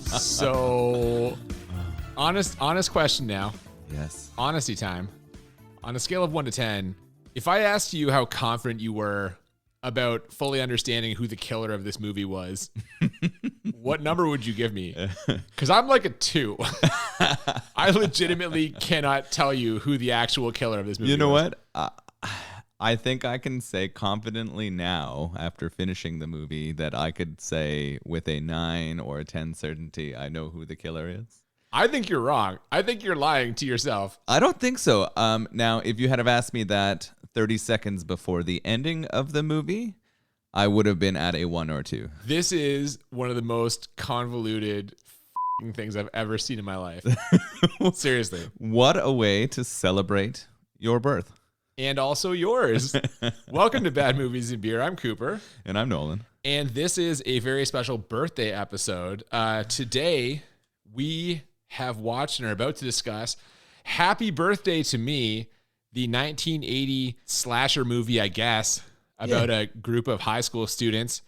So, honest question now. Yes. Honesty time. On a scale of 1 to 10, if I asked you how confident you were about fully understanding who the killer of this movie was, what number would you give me? Because I'm like a 2. I legitimately cannot tell you who the actual killer of this movie was. You know what? I think I can say confidently now, after finishing the movie, that I could say with a 9 or a 10 certainty, I know who the killer is. I think you're wrong. I think you're lying to yourself. I don't think so. Now, if you had have asked me that 30 seconds before the ending of the movie, I would have been at a 1 or 2. This is one of the most convoluted things I've ever seen in my life. Seriously. What a way to celebrate your birth. And also yours. Welcome to Bad Movies and Beer. I'm Cooper. And I'm Nolan. And this is a very special birthday episode. Today, we have watched and are about to discuss Happy Birthday to Me, the 1980 slasher movie, I guess, about a group of high school students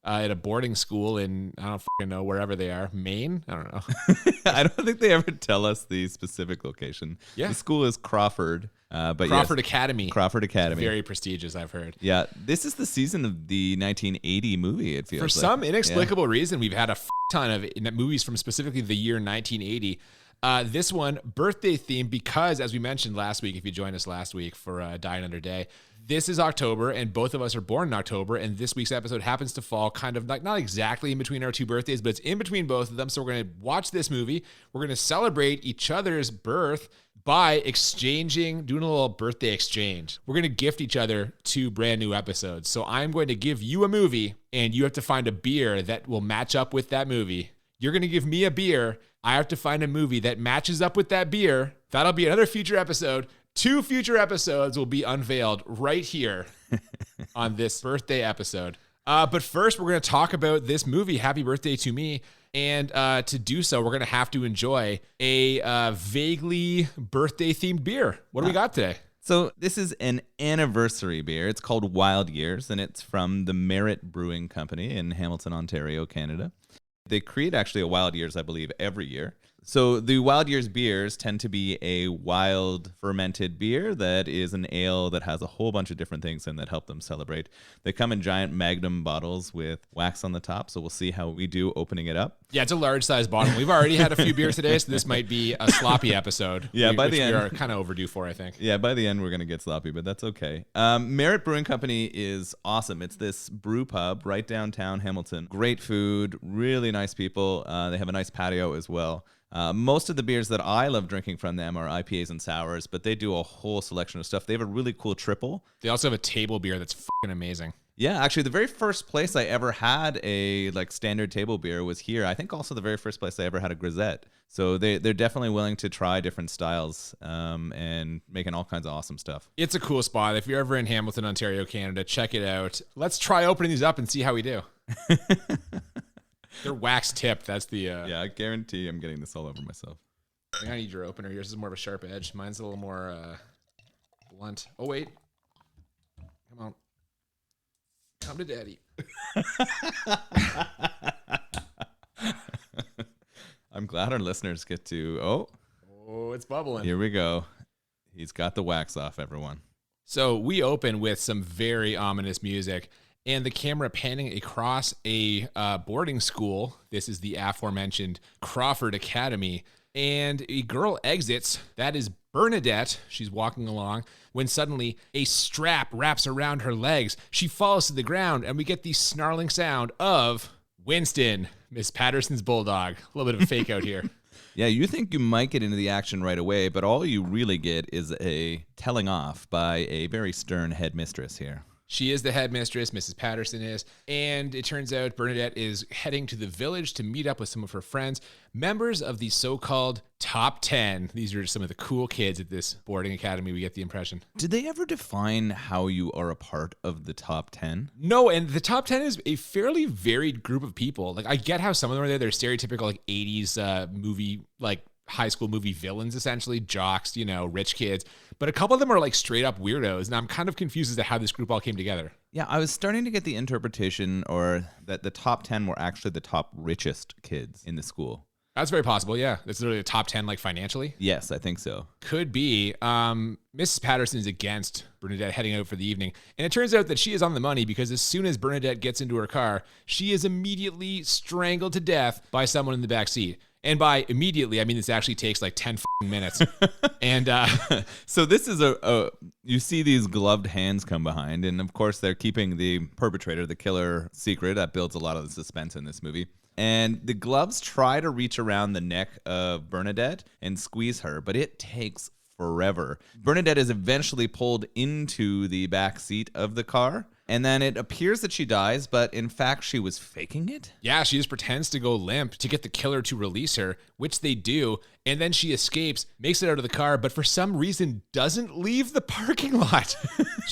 at a boarding school in, I don't fucking know, wherever they are. Maine? I don't know. I don't think they ever tell us the specific location. Yeah. The school is Crawford. Crawford Academy. Crawford Academy. Very prestigious, I've heard. Yeah, this is the season of the 1980 movie, it feels For like. some inexplicable reason, we've had a ton of movies from specifically the year 1980. This one, birthday themed, because as we mentioned last week, if you joined us last week for Die Another Day, this is October, and both of us are born in October, and this week's episode happens to fall kind of like not exactly in between our two birthdays, but it's in between both of them. So we're going to watch this movie. We're going to celebrate each other's birth by doing a little birthday exchange. We're going to gift each other 2 brand new episodes. So I'm going to give you a movie, and you have to find a beer that will match up with that movie. You're going to give me a beer. I have to find a movie that matches up with that beer. That'll be another future episode. 2 future episodes will be unveiled right here on this birthday episode. But first, we're going to talk about this movie, Happy Birthday to Me. And to do so, we're going to have to enjoy a vaguely birthday-themed beer. What do we got today? So this is an anniversary beer. It's called Wild Years, and it's from the Merit Brewing Company in Hamilton, Ontario, Canada. They create actually a Wild Years, I believe, every year. So the Wild Years beers tend to be a wild fermented beer that is an ale that has a whole bunch of different things in that help them celebrate. They come in giant Magnum bottles with wax on the top, so we'll see how we do opening it up. Yeah, it's a large-sized bottle. We've already had a few beers today, so this might be a sloppy episode. Yeah, by the end. We are kind of overdue for, I think. Yeah, by the end, we're going to get sloppy, but that's okay. Merit Brewing Company is awesome. It's this brew pub right downtown Hamilton. Great food, really nice people. They have a nice patio as well. Most of the beers that I love drinking from them are IPAs and sours, but they do a whole selection of stuff. They have a really cool triple. They also have a table beer that's fucking amazing. Yeah, actually, the very first place I ever had a standard table beer was here. I think also the very first place I ever had a grisette. So they're definitely willing to try different styles and making all kinds of awesome stuff. It's a cool spot. If you're ever in Hamilton, Ontario, Canada, check it out. Let's try opening these up and see how we do. They're wax tipped. That's the... Yeah, I guarantee I'm getting this all over myself. I think I need your opener. Yours is more of a sharp edge. Mine's a little more blunt. Oh, wait. Come on. Come to daddy. I'm glad our listeners get to... Oh, it's bubbling. Here we go. He's got the wax off, everyone. So we open with some very ominous music. And the camera panning across a boarding school. This is the aforementioned Crawford Academy. And a girl exits. That is Bernadette. She's walking along when suddenly a strap wraps around her legs. She falls to the ground, and we get the snarling sound of Winston, Miss Patterson's bulldog. A little bit of a fake out here. Yeah, you think you might get into the action right away, but all you really get is a telling off by a very stern headmistress here. She is the headmistress, Mrs. Patterson is, and it turns out Bernadette is heading to the village to meet up with some of her friends, members of the so-called Top 10. These are some of the cool kids at this boarding academy, we get the impression. Did they ever define how you are a part of the Top 10? No, and the Top 10 is a fairly varied group of people. Like, I get how some of them are there. They're stereotypical, like, 80s movie, like, high school movie villains, essentially, jocks, rich kids. But a couple of them are like straight up weirdos. And I'm kind of confused as to how this group all came together. Yeah, I was starting to get the interpretation or that the top 10 were actually the top richest kids in the school. That's very possible, yeah. That's literally the top 10, like, financially. Yes, I think so. Could be. Mrs. Patterson is against Bernadette heading out for the evening. And it turns out that she is on the money because as soon as Bernadette gets into her car, she is immediately strangled to death by someone in the back seat. And by immediately, I mean this actually takes like 10 minutes. And so this is you see these gloved hands come behind, and of course they're keeping the perpetrator, the killer, secret. That builds a lot of the suspense in this movie. And the gloves try to reach around the neck of Bernadette and squeeze her, but it takes forever. Bernadette is eventually pulled into the back seat of the car, and then it appears that she dies, but in fact, she was faking it. Yeah, she just pretends to go limp to get the killer to release her, which they do, and then she escapes, makes it out of the car, but for some reason doesn't leave the parking lot.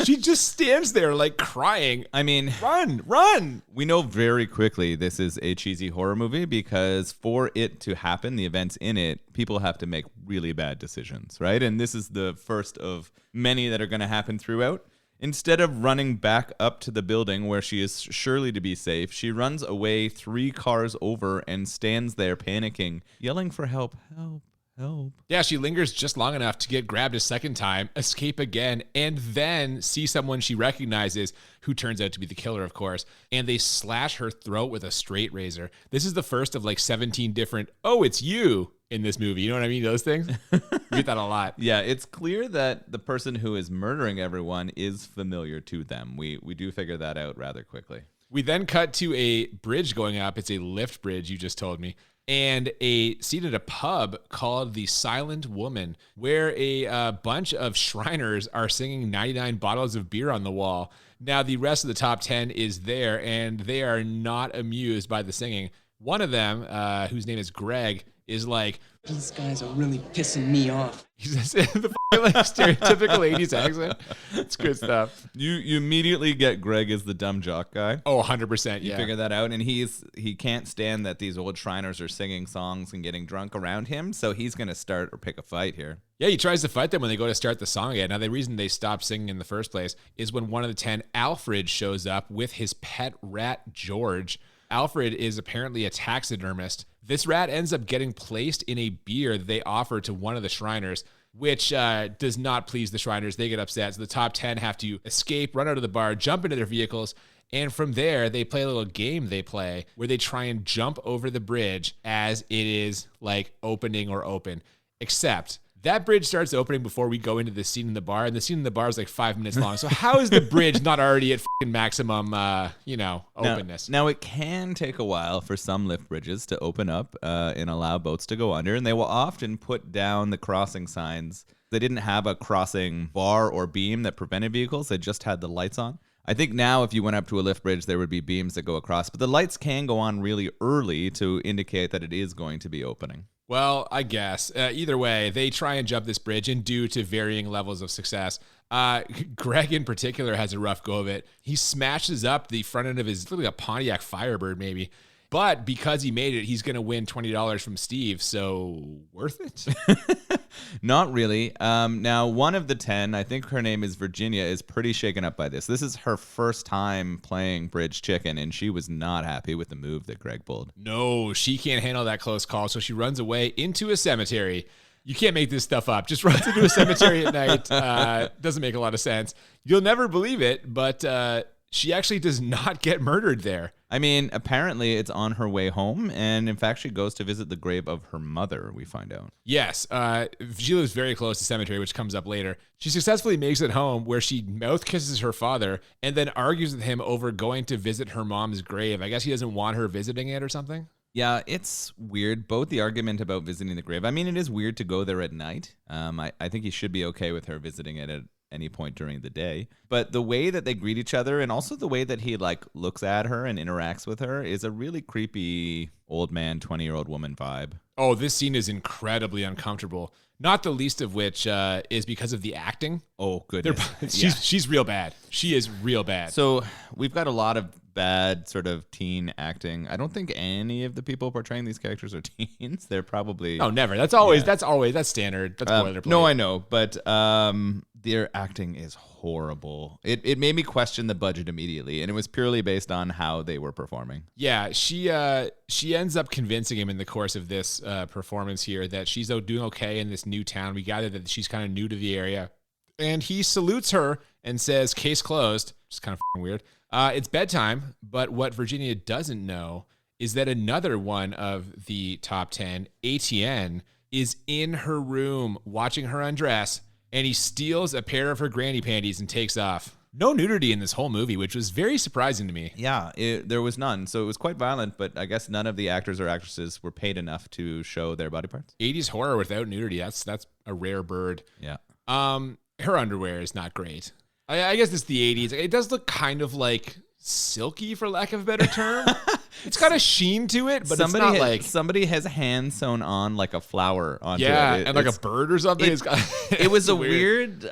She just stands there like crying. I mean, run! We know very quickly this is a cheesy horror movie because for it to happen, the events in it, people have to make really bad decisions, right? And this is the first of many that are going to happen throughout. Instead of running back up to the building where she is surely to be safe, she runs away 3 cars over and stands there panicking, yelling for help, help, help. Yeah, she lingers just long enough to get grabbed a second time, escape again, and then see someone she recognizes who turns out to be the killer, of course, and they slash her throat with a straight razor. This is the first of like 17 different, oh, it's you, in this movie. You know what I mean? Those things. You get that a lot. Yeah, it's clear that the person who is murdering everyone is familiar to them. We do figure that out rather quickly. We then cut to a bridge going up. It's a lift bridge, you just told me. And a seat at a pub called The Silent Woman, where a bunch of Shriners are singing 99 bottles of beer on the wall. Now, the rest of the top 10 is there, and they are not amused by the singing. One of them, whose name is Greg, is like, these guys are really pissing me off. He says the like stereotypical 80s accent. It's good stuff. You immediately get Greg as the dumb jock guy. Oh, 100%. You figure that out. And he can't stand that these old Shriners are singing songs and getting drunk around him. So he's going to start or pick a fight here. Yeah, he tries to fight them when they go to start the song again. Now, the reason they stopped singing in the first place is when one of the 10, Alfred, shows up with his pet rat, George. Alfred is apparently a taxidermist. This rat ends up getting placed in a beer they offer to one of the Shriners, which does not please the Shriners. They get upset. So the top 10 have to escape, run out of the bar, jump into their vehicles, and from there, they play a little game they play where they try and jump over the bridge as it is like opening or open, except that bridge starts opening before we go into the scene in the bar, and the scene in the bar is like 5 minutes long. So how is the bridge not already at maximum, openness? Now, it can take a while for some lift bridges to open up and allow boats to go under, and they will often put down the crossing signs. They didn't have a crossing bar or beam that prevented vehicles. They just had the lights on. I think now if you went up to a lift bridge, there would be beams that go across, but the lights can go on really early to indicate that it is going to be opening. Well, I guess. Either way, they try and jump this bridge and due to varying levels of success. Greg in particular has a rough go of it. He smashes up the front end of his, like a Pontiac Firebird maybe. But because he made it, he's going to win $20 from Steve. So worth it? Not really. Now, one of the 10, I think her name is Virginia, is pretty shaken up by this. This is her first time playing Bridge Chicken, and she was not happy with the move that Greg pulled. No, she can't handle that close call, so she runs away into a cemetery. You can't make this stuff up. Just runs into a cemetery at night. Doesn't make a lot of sense. You'll never believe it, but she actually does not get murdered there. I mean, apparently it's on her way home, and in fact, she goes to visit the grave of her mother, we find out. Yes, she lives very close to cemetery, which comes up later. She successfully makes it home where she mouth kisses her father and then argues with him over going to visit her mom's grave. I guess he doesn't want her visiting it or something. Yeah, it's weird. Both the argument about visiting the grave. I mean, it is weird to go there at night. I think he should be okay with her visiting it at any point during the day. But the way that they greet each other and also the way that he looks at her and interacts with her is a really creepy old man, 20-year-old woman vibe. Oh, this scene is incredibly uncomfortable. Not the least of which is because of the acting. Oh, goodness. She's real bad. She is real bad. So we've got a lot of bad sort of teen acting. I don't think any of the people portraying these characters are teens. They're probably... Oh, never. That's standard. That's boilerplate. No, I know, but their acting is horrible. It made me question the budget immediately, and it was purely based on how they were performing. Yeah, she ends up convincing him in the course of this performance here that she's doing okay in this new town. We gather that she's kind of new to the area, and he salutes her and says, "Case closed," which is kind of fucking weird. It's bedtime, but what Virginia doesn't know is that another one of the top 10, ATN, is in her room watching her undress, and he steals a pair of her granny panties and takes off. No nudity in this whole movie, which was very surprising to me. Yeah, there was none. So it was quite violent, but I guess none of the actors or actresses were paid enough to show their body parts. 80s horror without nudity, that's a rare bird. Yeah. Her underwear is not great. I guess it's the 80s. It does look kind of like silky, for lack of a better term. It's got a sheen to it, but it's not like... Somebody has hand sewn on like a flower onto it. Yeah, and like a bird or something. It was a weird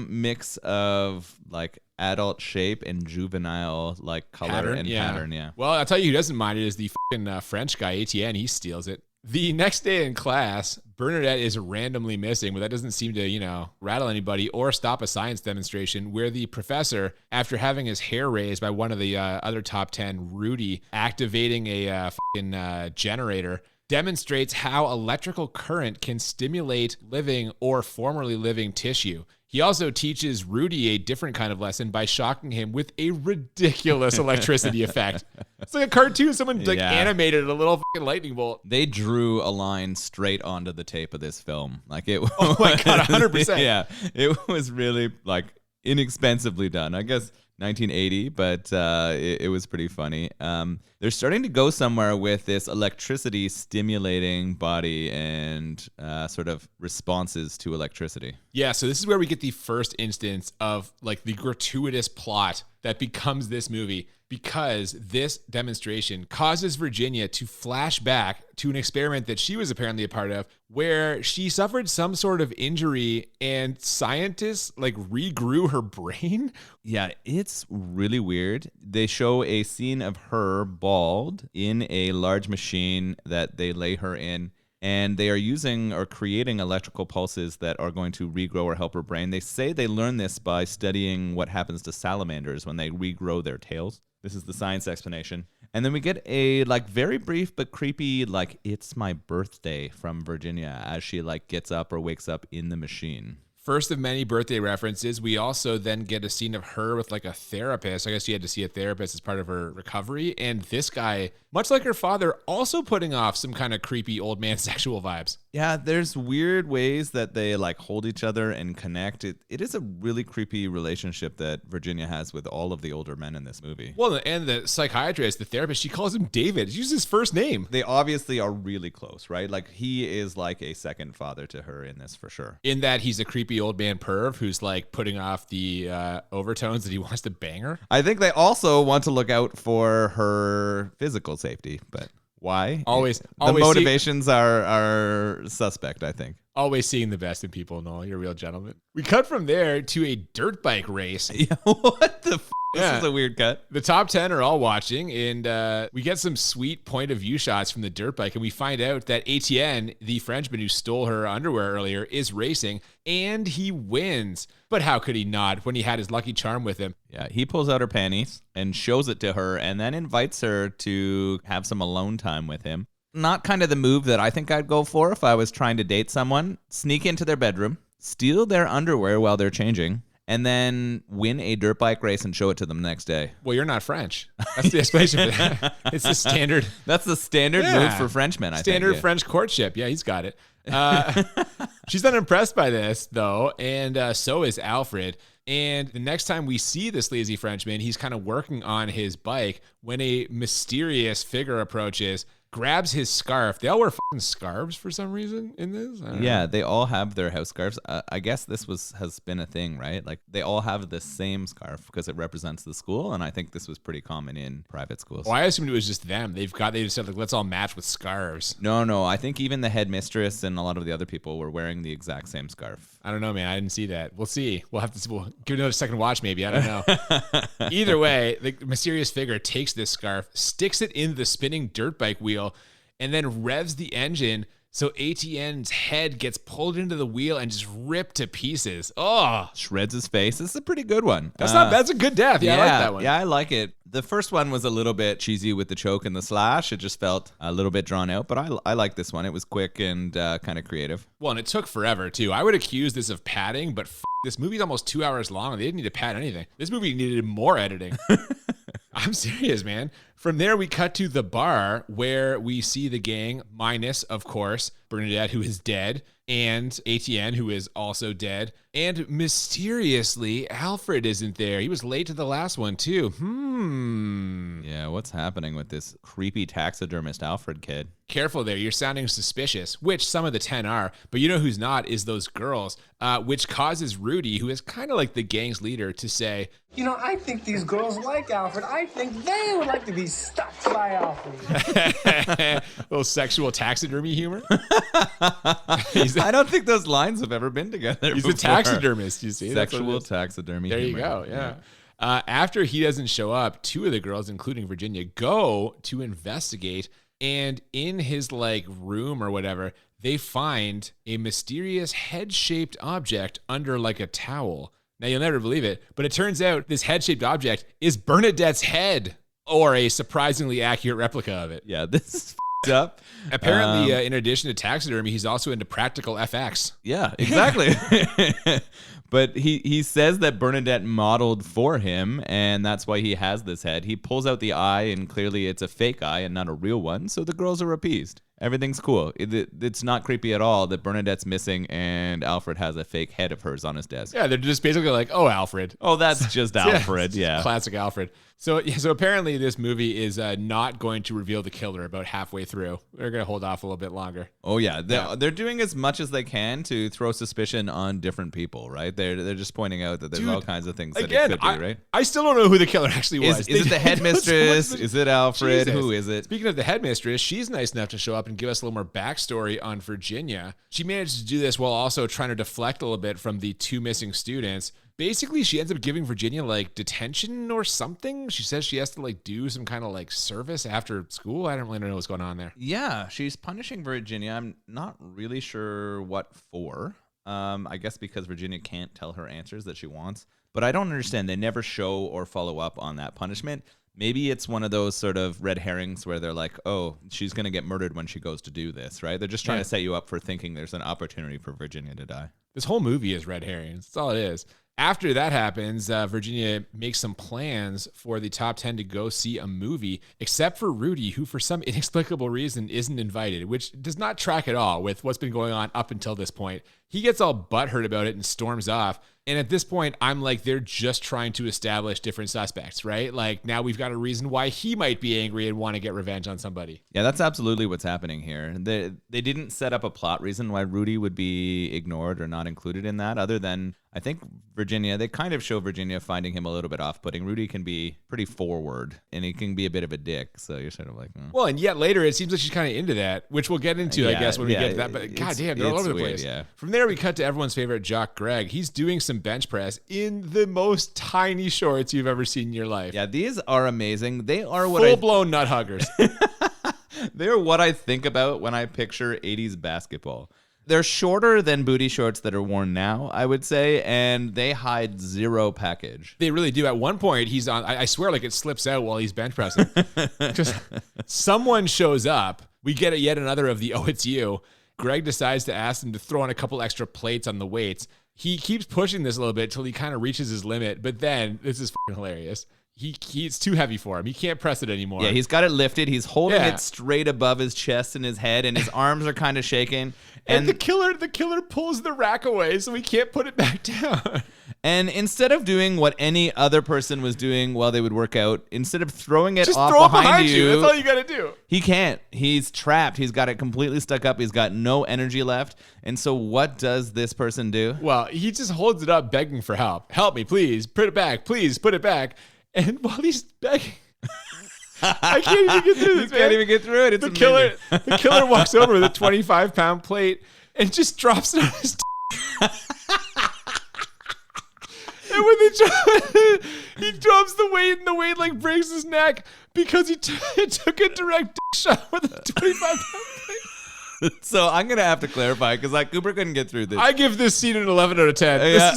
mix of like adult shape and juvenile like color pattern, pattern. Yeah. Well, I'll tell you who doesn't mind it is the fucking French guy, Etienne. He steals it. The next day in class, Bernadette is randomly missing, but that doesn't seem to, rattle anybody or stop a science demonstration where the professor, after having his hair raised by one of the other top 10, Rudy, activating a fucking generator, demonstrates how electrical current can stimulate living or formerly living tissue. He also teaches Rudy a different kind of lesson by shocking him with a ridiculous electricity effect. It's like a cartoon. Someone animated a little fucking lightning bolt. They drew a line straight onto the tape of this film. Like it. Oh my God, 100%. Yeah, it was really like inexpensively done. I guess 1980, but it was pretty funny. They're starting to go somewhere with this electricity stimulating body and sort of responses to electricity. Yeah, so this is where we get the first instance of like the gratuitous plot that becomes this movie, because this demonstration causes Virginia to flash back to an experiment that she was apparently a part of, where she suffered some sort of injury and scientists like regrew her brain. Yeah, it's really weird. They show a scene of her bald in a large machine that they lay her in, and they are using or creating electrical pulses that are going to regrow or help her brain. They say they learn this by studying what happens to salamanders when they regrow their tails. This is the science explanation. And then we get a like very brief but creepy like "it's my birthday" from Virginia as she like gets up or wakes up in the machine. First of many birthday references. We also then get a scene of her with like a therapist. I guess she had to see a therapist as part of her recovery. And this guy, much like her father, also putting off some kind of creepy old man sexual vibes. Yeah, there's weird ways that they like hold each other and connect. It is a really creepy relationship that Virginia has with all of the older men in this movie. Well, and the psychiatrist, the therapist, she calls him David. She uses his first name. They obviously are really close, right? Like he is like a second father to her in this for sure. In that he's a creepy old man perv who's like putting off the overtones that he wants to bang her. I think they also want to look out for her physical safety, but why? Always the motivations are suspect, I think. Always seeing the best in people, Nolan. You're a real gentleman. We cut from there to a dirt bike race. Yeah, what the f***? This is a weird cut. The top 10 are all watching, and we get some sweet point of view shots from the dirt bike, and we find out that Etienne, the Frenchman who stole her underwear earlier, is racing, and he wins. But how could he not when he had his Lucky Charm with him? Yeah, he pulls out her panties and shows it to her and then invites her to have some alone time with him. Not kind of the move that I think I'd go for if I was trying to date someone. Sneak into their bedroom, steal their underwear while they're changing, and then win a dirt bike race and show it to them the next day. Well, you're not French. That's the explanation for that. It's the standard. That's the standard move for Frenchmen, I think. Standard French courtship. Yeah, he's got it. She's unimpressed by this, though, and so is Alfred. And the next time we see this lazy Frenchman, he's kind of working on his bike when a mysterious figure approaches, grabs his scarf. They all wear fucking scarves for some reason in this. I don't know. They all have their house scarves. I guess this has been a thing, right? Like they all have the same scarf because it represents the school, and I think this was pretty common in private schools. Well, I assumed it was just them. They just said like, let's all match with scarves. No. I think even the headmistress and a lot of the other people were wearing the exact same scarf. I don't know, man. I didn't see that. We'll see. We'll have to see. We'll give it another second watch, maybe. I don't know. Either way, the mysterious figure takes this scarf, sticks it in the spinning dirt bike wheel, and then revs the engine so ATN's head gets pulled into the wheel and just ripped to pieces. Oh, Shreds his face. This is a pretty good one. That's not bad. That's a good death. Yeah, I like that one. Yeah, I like it. The first one was a little bit cheesy with the choke and the slash. It just felt a little bit drawn out, but I like this one. It was quick and kind of creative. Well, and it took forever, too. I would accuse this of padding, but this movie's almost 2 hours long, and they didn't need to pad anything. This movie needed more editing. I'm serious, man. From there, we cut to the bar where we see the gang, minus, of course, Bernadette, who is dead, and ATN, who is also dead. And mysteriously, Alfred isn't there. He was late to the last one, too. Yeah, what's happening with this creepy taxidermist Alfred kid? Careful there. You're sounding suspicious, which some of the 10 are. But you know who's not is those girls, which causes Rudy, who is kind of like the gang's leader, to say, You know, I think these girls like Alfred. I think they would like to be stuffed by Alfred. little sexual taxidermy humor. I don't think those lines have ever been together. He's before. a taxidermist, you see. Sexual taxidermy. There humor. you go. Yeah. After he doesn't show up, two of the girls, including Virginia, go to investigate. And in his room or whatever, they find a mysterious head-shaped object under a towel. Now, you'll never believe it, but it turns out this head-shaped object is Bernadette's head, or a surprisingly accurate replica of it. Yeah, this is f***ed up. Apparently, in addition to taxidermy, he's also into practical FX. Yeah, exactly. But he says that Bernadette modeled for him, and that's why he has this head. He pulls out the eye, and clearly it's a fake eye and not a real one, so the girls are appeased. Everything's cool. It's not creepy at all that Bernadette's missing and Alfred has a fake head of hers on his desk. Yeah, they're just basically like, oh, Alfred. Oh, that's just Alfred, yeah. Classic Alfred. So apparently this movie is not going to reveal the killer about halfway through. They're going to hold off a little bit longer. Oh, yeah. They're doing as much as they can to throw suspicion on different people, right? They're just pointing out that there's all kinds of things that it could be, right? I still don't know who the killer actually was. Is it the headmistress? Is it Alfred? Jesus. Who is it? Speaking of the headmistress, she's nice enough to show up and give us a little more backstory on Virginia. She managed to do this while also trying to deflect a little bit from the two missing students. Basically, she ends up giving Virginia detention or something. She says she has to do some kind of service after school. I don't really know what's going on there. Yeah, she's punishing Virginia. I'm not really sure what for. I guess because Virginia can't tell her answers that she wants. But I don't understand. They never show or follow up on that punishment. Maybe it's one of those sort of red herrings where they're like, oh, she's going to get murdered when she goes to do this, right? They're just trying to set you up for thinking there's an opportunity for Virginia to die. This whole movie is red herrings. That's all it is. After that happens, Virginia makes some plans for the top 10 to go see a movie, except for Rudy, who for some inexplicable reason isn't invited, which does not track at all with what's been going on up until this point. He gets all butthurt about it and storms off. And at this point, I'm like, they're just trying to establish different suspects, right? Now we've got a reason why he might be angry and want to get revenge on somebody. Yeah, that's absolutely what's happening here. They didn't set up a plot reason why Rudy would be ignored or not included in that, other than, I think, Virginia. They kind of show Virginia finding him a little bit off-putting. Rudy can be pretty forward, and he can be a bit of a dick, so you're sort of like... Well, and yet later, it seems like she's kind of into that, which we'll get into, I guess, when we get to that. But goddamn, they're all over the place. Yeah. From there, we cut to everyone's favorite jock, Greg. He's doing some bench press in the most tiny shorts you've ever seen in your life. Yeah, these are amazing. They are what full-blown nut huggers. They're what I think about when I picture 80s basketball. They're shorter than booty shorts that are worn now, I would say, and they hide zero package. They really do. At one point, he's on, I swear it slips out while he's bench pressing. Because someone shows up. We get yet another of the, oh, it's you. Greg decides to ask him to throw in a couple extra plates on the weights. He keeps pushing this a little bit till he kind of reaches his limit, but then, this is fucking hilarious. It's too heavy for him. He can't press it anymore. Yeah, he's got it lifted. He's holding it straight above his chest and his head, and his arms are kind of shaking. And the killer pulls the rack away, so he can't put it back down. And instead of doing what any other person was doing while they would work out, instead of throwing it just off throw behind it you. That's all you got to do. He can't. He's trapped. He's got it completely stuck up. He's got no energy left. And so what does this person do? Well, he just holds it up begging for help. Help me, please. Put it back. Please put it back. And while he's begging, I can't even get through this. You can't even get through it. It's the killer walks over with a 25-pound plate and just drops it on his and when he drops the weight, and the weight like breaks his neck because he took a direct dick shot with a 25-pound plate. So I'm going to have to clarify because Cooper couldn't get through this. I give this scene an 11 out of 10. Yeah.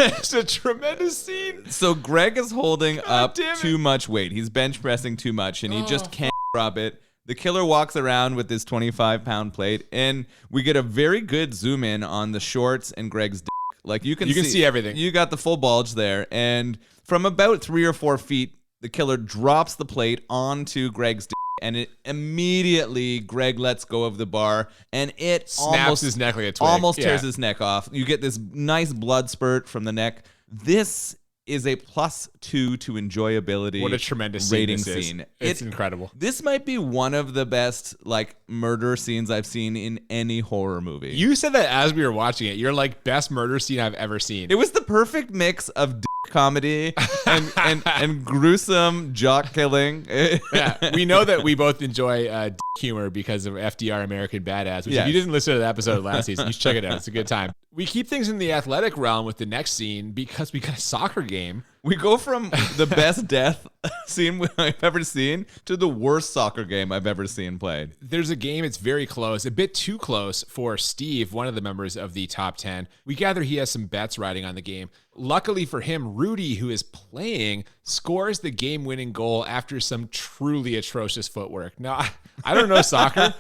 It's a tremendous scene. So Greg is holding up too much weight. He's bench pressing too much, and he just can't drop it. The killer walks around with this 25-pound plate, and we get a very good zoom in on the shorts and Greg's dick. Like you can see everything. You got the full bulge there, and from about 3 or 4 feet, the killer drops the plate onto Greg's dick. And it immediately Greg lets go of the bar, and it snaps his neck like a twig. Almost tears his neck off. You get this nice blood spurt from the neck. This is a +2 to enjoyability. What a tremendous rating scene. It's incredible. This might be one of the best murder scenes I've seen in any horror movie. You said that as we were watching it. You're like, best murder scene I've ever seen. It was the perfect mix of comedy and gruesome jock killing. Yeah, we know that we both enjoy humor because of FDR American Badass, which if you didn't listen to the episode last season, you should check it out. It's a good time. We keep things in the athletic realm with the next scene because we got a soccer game. We go from the best death scene I've ever seen to the worst soccer game I've ever seen played. There's a game, it's very close, a bit too close for Steve, one of the members of the top 10. We gather he has some bets riding on the game. Luckily for him, Rudy, who is playing, scores the game-winning goal after some truly atrocious footwork. Now, I don't know soccer,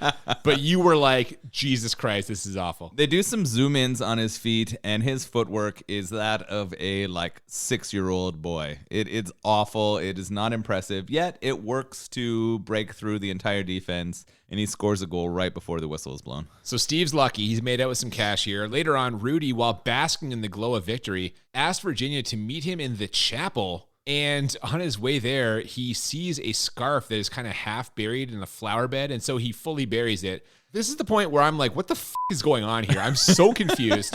but you were like, Jesus Christ, this is awful. They do some zoom-ins on his feet, and his footwork is that of a 6-year-old boy. It's awful. It is not impressive, yet it works to break through the entire defense, and he scores a goal right before the whistle is blown. So Steve's lucky. He's made out with some cash here. Later on, Rudy, while basking in the glow of victory, asked Virginia to meet him in the chapel. And on his way there, he sees a scarf that is kind of half buried in a flower bed, and so he fully buries it. This is the point where I'm like, what the f*** is going on here? I'm so confused.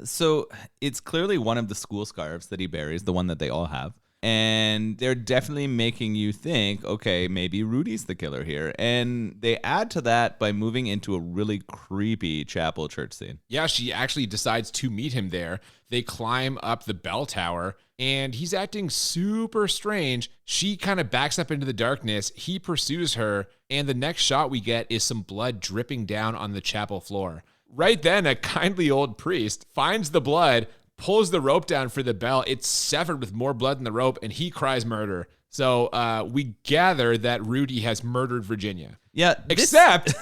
So it's clearly one of the school scarves that he buries, the one that they all have. And they're definitely making you think, okay, maybe Rudy's the killer here. And they add to that by moving into a really creepy chapel church scene. Yeah, she actually decides to meet him there. They climb up the bell tower, and he's acting super strange. She kind of backs up into the darkness. He pursues her, and the next shot we get is some blood dripping down on the chapel floor. Right then, a kindly old priest finds the blood, pulls the rope down for the bell. It's severed with more blood in the rope, and he cries murder. So we gather that Rudy has murdered Virginia. Yeah. Except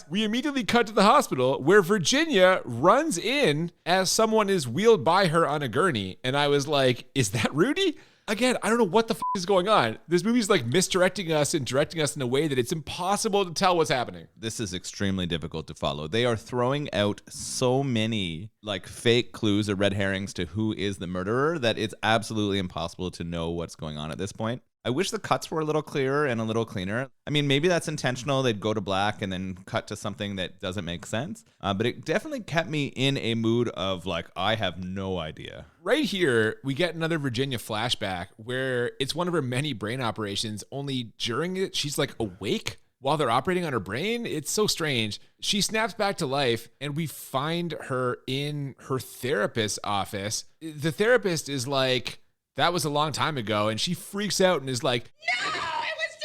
we immediately cut to the hospital where Virginia runs in as someone is wheeled by her on a gurney. And I was like, is that Rudy? Again, I don't know what the f*** is going on. This movie's misdirecting us and directing us in a way that it's impossible to tell what's happening. This is extremely difficult to follow. They are throwing out so many fake clues or red herrings to who is the murderer that it's absolutely impossible to know what's going on at this point. I wish the cuts were a little clearer and a little cleaner. I mean, maybe that's intentional. They'd go to black and then cut to something that doesn't make sense. But it definitely kept me in a mood of I have no idea. Right here, we get another Virginia flashback where it's one of her many brain operations, only during it, she's awake while they're operating on her brain. It's so strange. She snaps back to life, and we find her in her therapist's office. The therapist is like, that was a long time ago, and she freaks out and is like, no, it was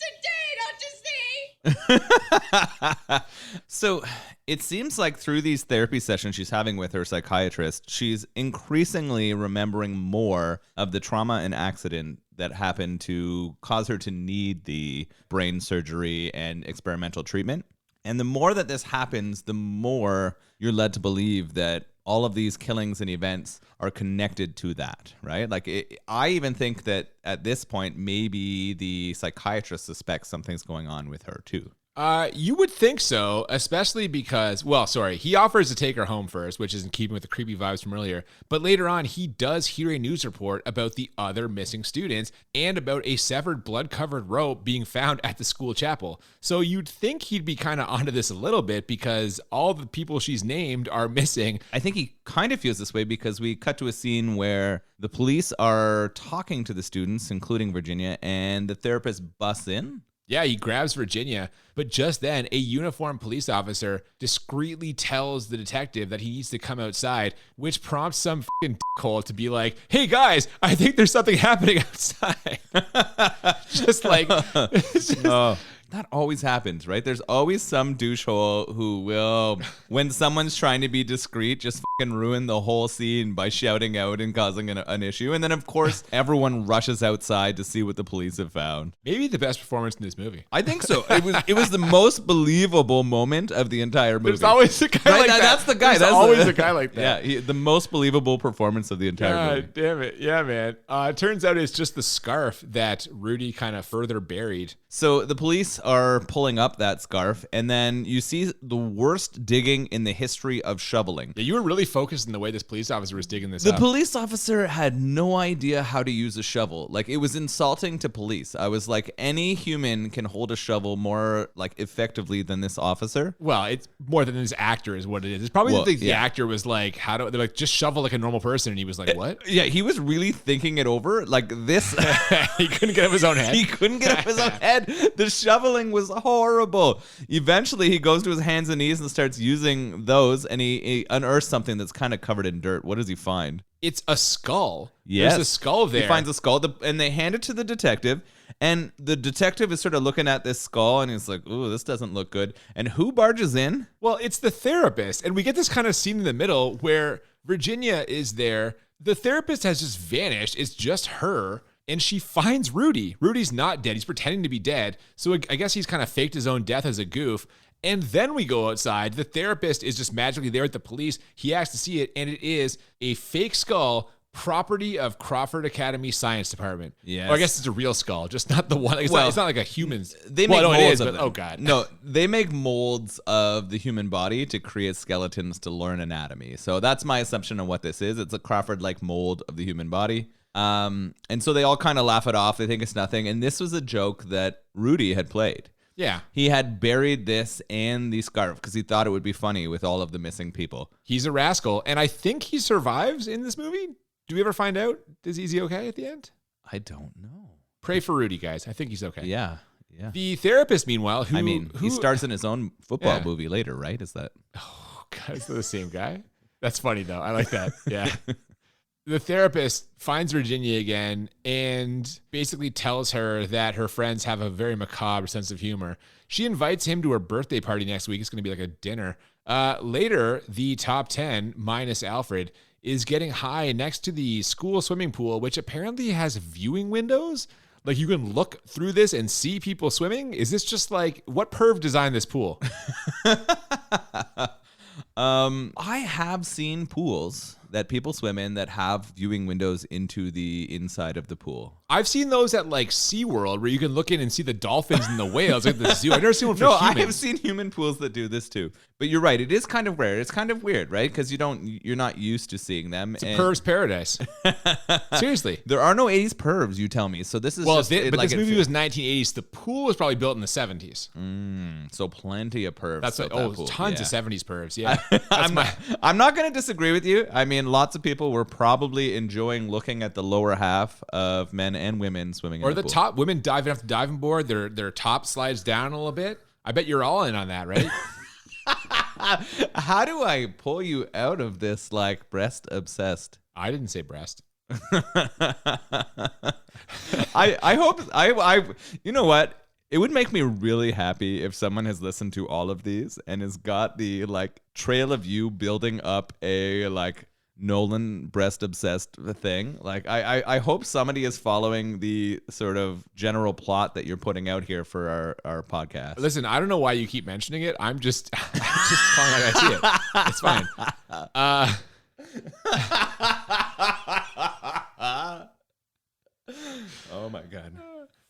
today, don't you see? So it seems like through these therapy sessions she's having with her psychiatrist, she's increasingly remembering more of the trauma and accident that happened to cause her to need the brain surgery and experimental treatment. And the more that this happens, the more you're led to believe that all of these killings and events are connected to that, right? Like, I even think that at this point, maybe the psychiatrist suspects something's going on with her too. You would think so, especially because, he offers to take her home first, which is in keeping with the creepy vibes from earlier. But later on, he does hear a news report about the other missing students and about a severed blood-covered rope being found at the school chapel. So you'd think he'd be kind of onto this a little bit because all the people she's named are missing. I think he kind of feels this way because we cut to a scene where the police are talking to the students, including Virginia, and the therapist busts in. Yeah, he grabs Virginia, but just then, a uniformed police officer discreetly tells the detective that he needs to come outside, which prompts some fucking dickhole to be like, hey guys, I think there's something happening outside. That always happens, right? There's always some douchehole who will, when someone's trying to be discreet, just fucking ruin the whole scene by shouting out and causing an issue. And then, of course, everyone rushes outside to see what the police have found. Maybe the best performance in this movie. I think so. It was the most believable moment of the entire movie. There's always a guy like that. That's the guy. There's always a guy like that. Yeah, the most believable performance of the entire movie. God damn it. Yeah, man. It turns out it's just the scarf that Rudy kind of further buried. So the police are pulling up that scarf, and then you see the worst digging in the history of shoveling. Yeah, you were really focused in the way this police officer was digging this The up. police officer had no idea how to use a shovel. Like, it was insulting to police. I was like, any human can hold a shovel more like effectively than this officer. Well, it's more than this actor is what it is. It's probably the actor was like, they're like, just shovel like a normal person. And he was like, what? Yeah, he was really thinking it over. Like this. He couldn't get up his own head. He couldn't get up his own head. The shoveling was horrible. Eventually, he goes to his hands and knees and starts using those, and he unearths something that's kind of covered in dirt. What does he find? It's a skull. Yes. There's a skull there. He finds a skull, and they hand it to the detective, and the detective is sort of looking at this skull, and he's like, ooh, this doesn't look good. And who barges in? Well, it's the therapist, and we get this kind of scene in the middle where Virginia is there. The therapist has just vanished. It's just her. And she finds Rudy. Rudy's not dead. He's pretending to be dead. So I guess he's kind of faked his own death as a goof. And then we go outside. The therapist is just magically there at the police. He asks to see it, and it is a fake skull, property of Crawford Academy Science Department. Yes. Or I guess it's a real skull, just not the one. It's not like a human's. They make molds of them. Oh, God. No, they make molds of the human body to create skeletons to learn anatomy. So that's my assumption on what this is. It's a Crawford-like mold of the human body. And so they all kind of laugh it off. They think it's nothing. And this was a joke that Rudy had played. Yeah. He had buried this and the scarf because he thought it would be funny with all of the missing people. He's a rascal. And I think he survives in this movie. Do we ever find out? Is he okay at the end? I don't know. Pray for Rudy, guys. I think he's okay. Yeah. The therapist, meanwhile, he stars in his own football movie later, right? Is that? Oh, God, is that the same guy? That's funny, though. I like that. Yeah. The therapist finds Virginia again and basically tells her that her friends have a very macabre sense of humor. She invites him to her birthday party next week. It's going to be like a dinner. Later, the top 10, minus Alfred, is getting high next to the school swimming pool, which apparently has viewing windows. Like, you can look through this and see people swimming. Is this just like, what perv designed this pool? I have seen pools that people swim in that have viewing windows into the inside of the pool. I've seen those at like SeaWorld where you can look in and see the dolphins and the whales at the zoo. I've never seen one for humans. I have seen human pools that do this too. But you're right, it is kind of rare. It's kind of weird, right? Because you're not used to seeing them. It's a perv's paradise. Seriously. There are no 80s pervs, you tell me. So this is this movie was 1980s. The pool was probably built in the 70s. So plenty of pervs. That's tons of 70s pervs. Yeah. I'm not going to disagree with you. I mean, lots of people were probably enjoying looking at the lower half of men and women swimming in the pool. Top women diving off the diving board. Their top slides down a little bit. I bet you're all in on that, right? How do I pull you out of this like breast obsessed? I didn't say breast. I hope you know what? It would make me really happy if someone has listened to all of these and has got the like trail of you building up a like Nolan breast obsessed thing. Like, I hope somebody is following the sort of general plot that you're putting out here for our podcast. Listen, I don't know why you keep mentioning it. I'm just calling it like I see it. It's fine. Oh my God.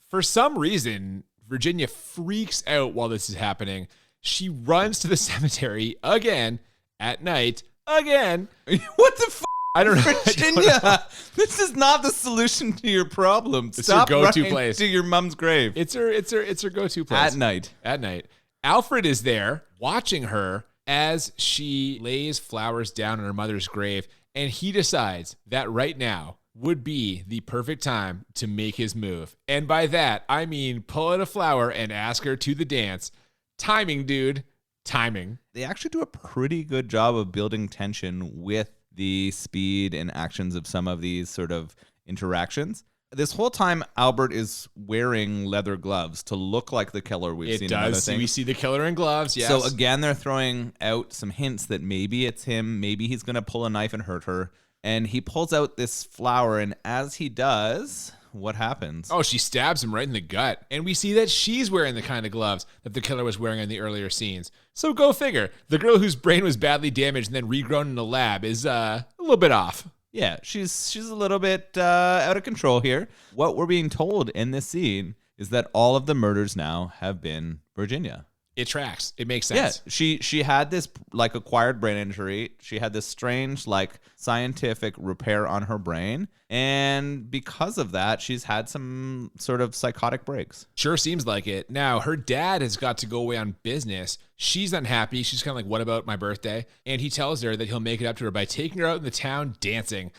For some reason, Virginia freaks out while this is happening. She runs to the cemetery again at night. Again. What the f***? I don't know. Virginia, this is not the solution to your problem. It's Stop her go-to running place. to your mom's grave. It's her go-to place. At night. At night. Alfred is there watching her as she lays flowers down on her mother's grave, and he decides that right now would be the perfect time to make his move. And by that, I mean pull out a flower and ask her to the dance. Timing, dude. Timing. They actually do a pretty good job of building tension with the speed and actions of some of these sort of interactions. This whole time, Albert is wearing leather gloves to look like the killer we've seen in other things. We see the killer in gloves, yes. So again, they're throwing out some hints that maybe it's him. Maybe he's going to pull a knife and hurt her. And he pulls out this flower, and as he does, what happens? Oh, she stabs him right in the gut. And we see that she's wearing the kind of gloves that the killer was wearing in the earlier scenes. So go figure. The girl whose brain was badly damaged and then regrown in a lab is a little bit off. Yeah, she's a little bit out of control here. What we're being told in this scene is that all of the murders now have been Virginia. It tracks. It makes sense. Yeah, she had this like acquired brain injury. She had this strange like scientific repair on her brain. And because of that, she's had some sort of psychotic breaks. Sure seems like it. Now, her dad has got to go away on business. She's unhappy. She's kind of like, what about my birthday? And he tells her that he'll make it up to her by taking her out in the town dancing.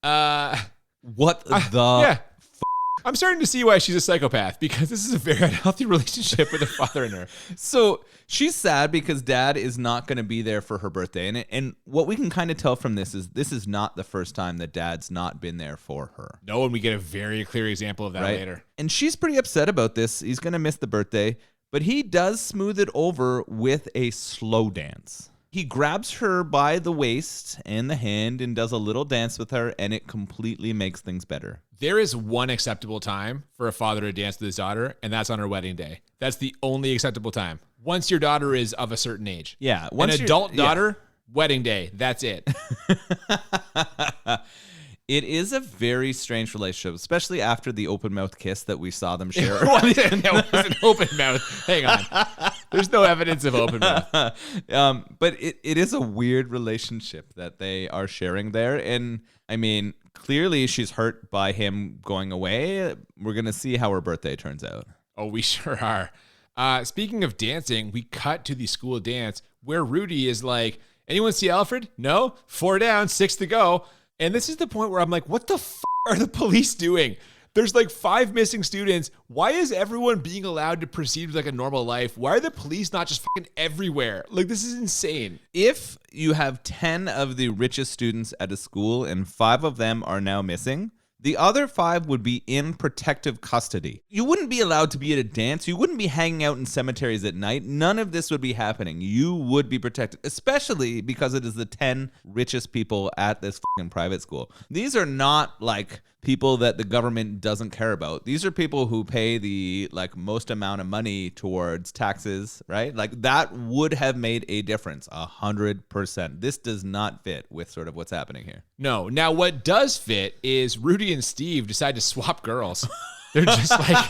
What the... Yeah. I'm starting to see why she's a psychopath, because this is a very unhealthy relationship with her father and her. So she's sad because dad is not going to be there for her birthday. And what we can kind of tell from this is not the first time that dad's not been there for her. No, and we get a very clear example of that later. And she's pretty upset about this. He's going to miss the birthday, but he does smooth it over with a slow dance. He grabs her by the waist and the hand and does a little dance with her, and it completely makes things better. There is one acceptable time for a father to dance with his daughter, and that's on her wedding day. That's the only acceptable time. Once your daughter is of a certain age. Yeah. An adult daughter, wedding day. That's it. It is a very strange relationship, especially after the open mouth kiss that we saw them share. That was an open mouth. Hang on. There's no evidence of open mouth. But it is a weird relationship that they are sharing there. And I mean, clearly she's hurt by him going away. We're going to see how her birthday turns out. Oh, we sure are. Speaking of dancing, we cut to the school dance where Rudy is like, anyone see Alfred? No? 4 down, 6 to go. And this is the point where I'm like, what the f*** are the police doing? There's like 5 missing students. Why is everyone being allowed to proceed with like a normal life? Why are the police not just fucking everywhere? Like, this is insane. If you have 10 of the richest students at a school and 5 of them are now missing, the other 5 would be in protective custody. You wouldn't be allowed to be at a dance. You wouldn't be hanging out in cemeteries at night. None of this would be happening. You would be protected, especially because it is the 10 richest people at this fucking private school. These are not like people that the government doesn't care about. These are people who pay the like most amount of money towards taxes, right? Like that would have made a difference 100%. This does not fit with sort of what's happening here. No. Now, what does fit is Rudy and Steve decide to swap girls. They're just like...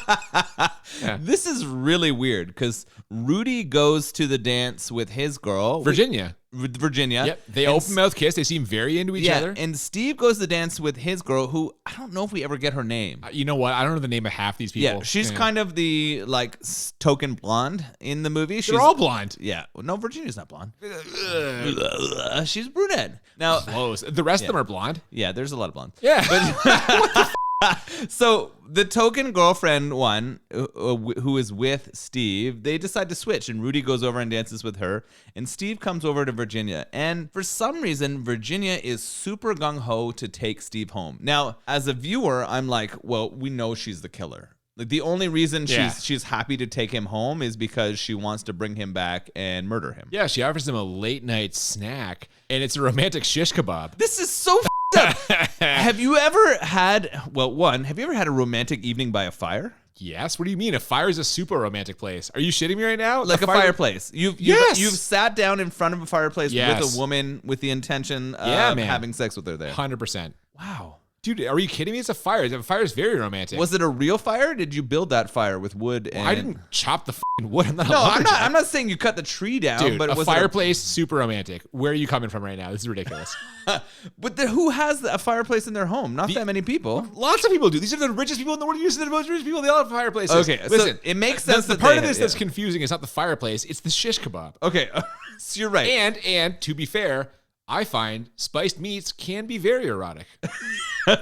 Yeah. This is really weird because Rudy goes to the dance with his girl. Virginia. Virginia. Yep. They open mouth kiss. They seem very into each other. And Steve goes to the dance with his girl, who I don't know if we ever get her name. You know what? I don't know the name of half these people. Yeah, she's kind of the like token blonde in the movie. They're all blonde. Yeah. No, Virginia's not blonde. She's brunette. Now, close. The rest of them are blonde. Yeah, there's a lot of blonde. Yeah. What the So the token girlfriend one, who is with Steve, they decide to switch, and Rudy goes over and dances with her, and Steve comes over to Virginia. And for some reason, Virginia is super gung-ho to take Steve home. Now, as a viewer, I'm like, well, we know she's the killer. Like the only reason Yeah. she's happy to take him home is because she wants to bring him back and murder him. Yeah, she offers him a late night snack, and it's a romantic shish kebab. This is so up. Have you ever had a romantic evening by a fire? Yes. What do you mean? A fire is a super romantic place. Are you shitting me right now? Like a fireplace. You've sat down in front of a fireplace with a woman with the intention of having sex with her there. 100%. Wow. Dude, are you kidding me? It's a fire. A fire is very romantic. Was it a real fire? Or did you build that fire with wood? I didn't chop the fucking wood. I'm not saying you cut the tree down. Dude, but a fireplace, super romantic. Where are you coming from right now? This is ridiculous. But who has a fireplace in their home? Not that many people. Lots of people do. These are the richest people in the world. These are the most rich people. They all have fireplaces. Okay, listen. So it makes sense. The part of this that's confusing is not the fireplace. It's the shish kebab. Okay, so you're right. And to be fair, I find spiced meats can be very erotic.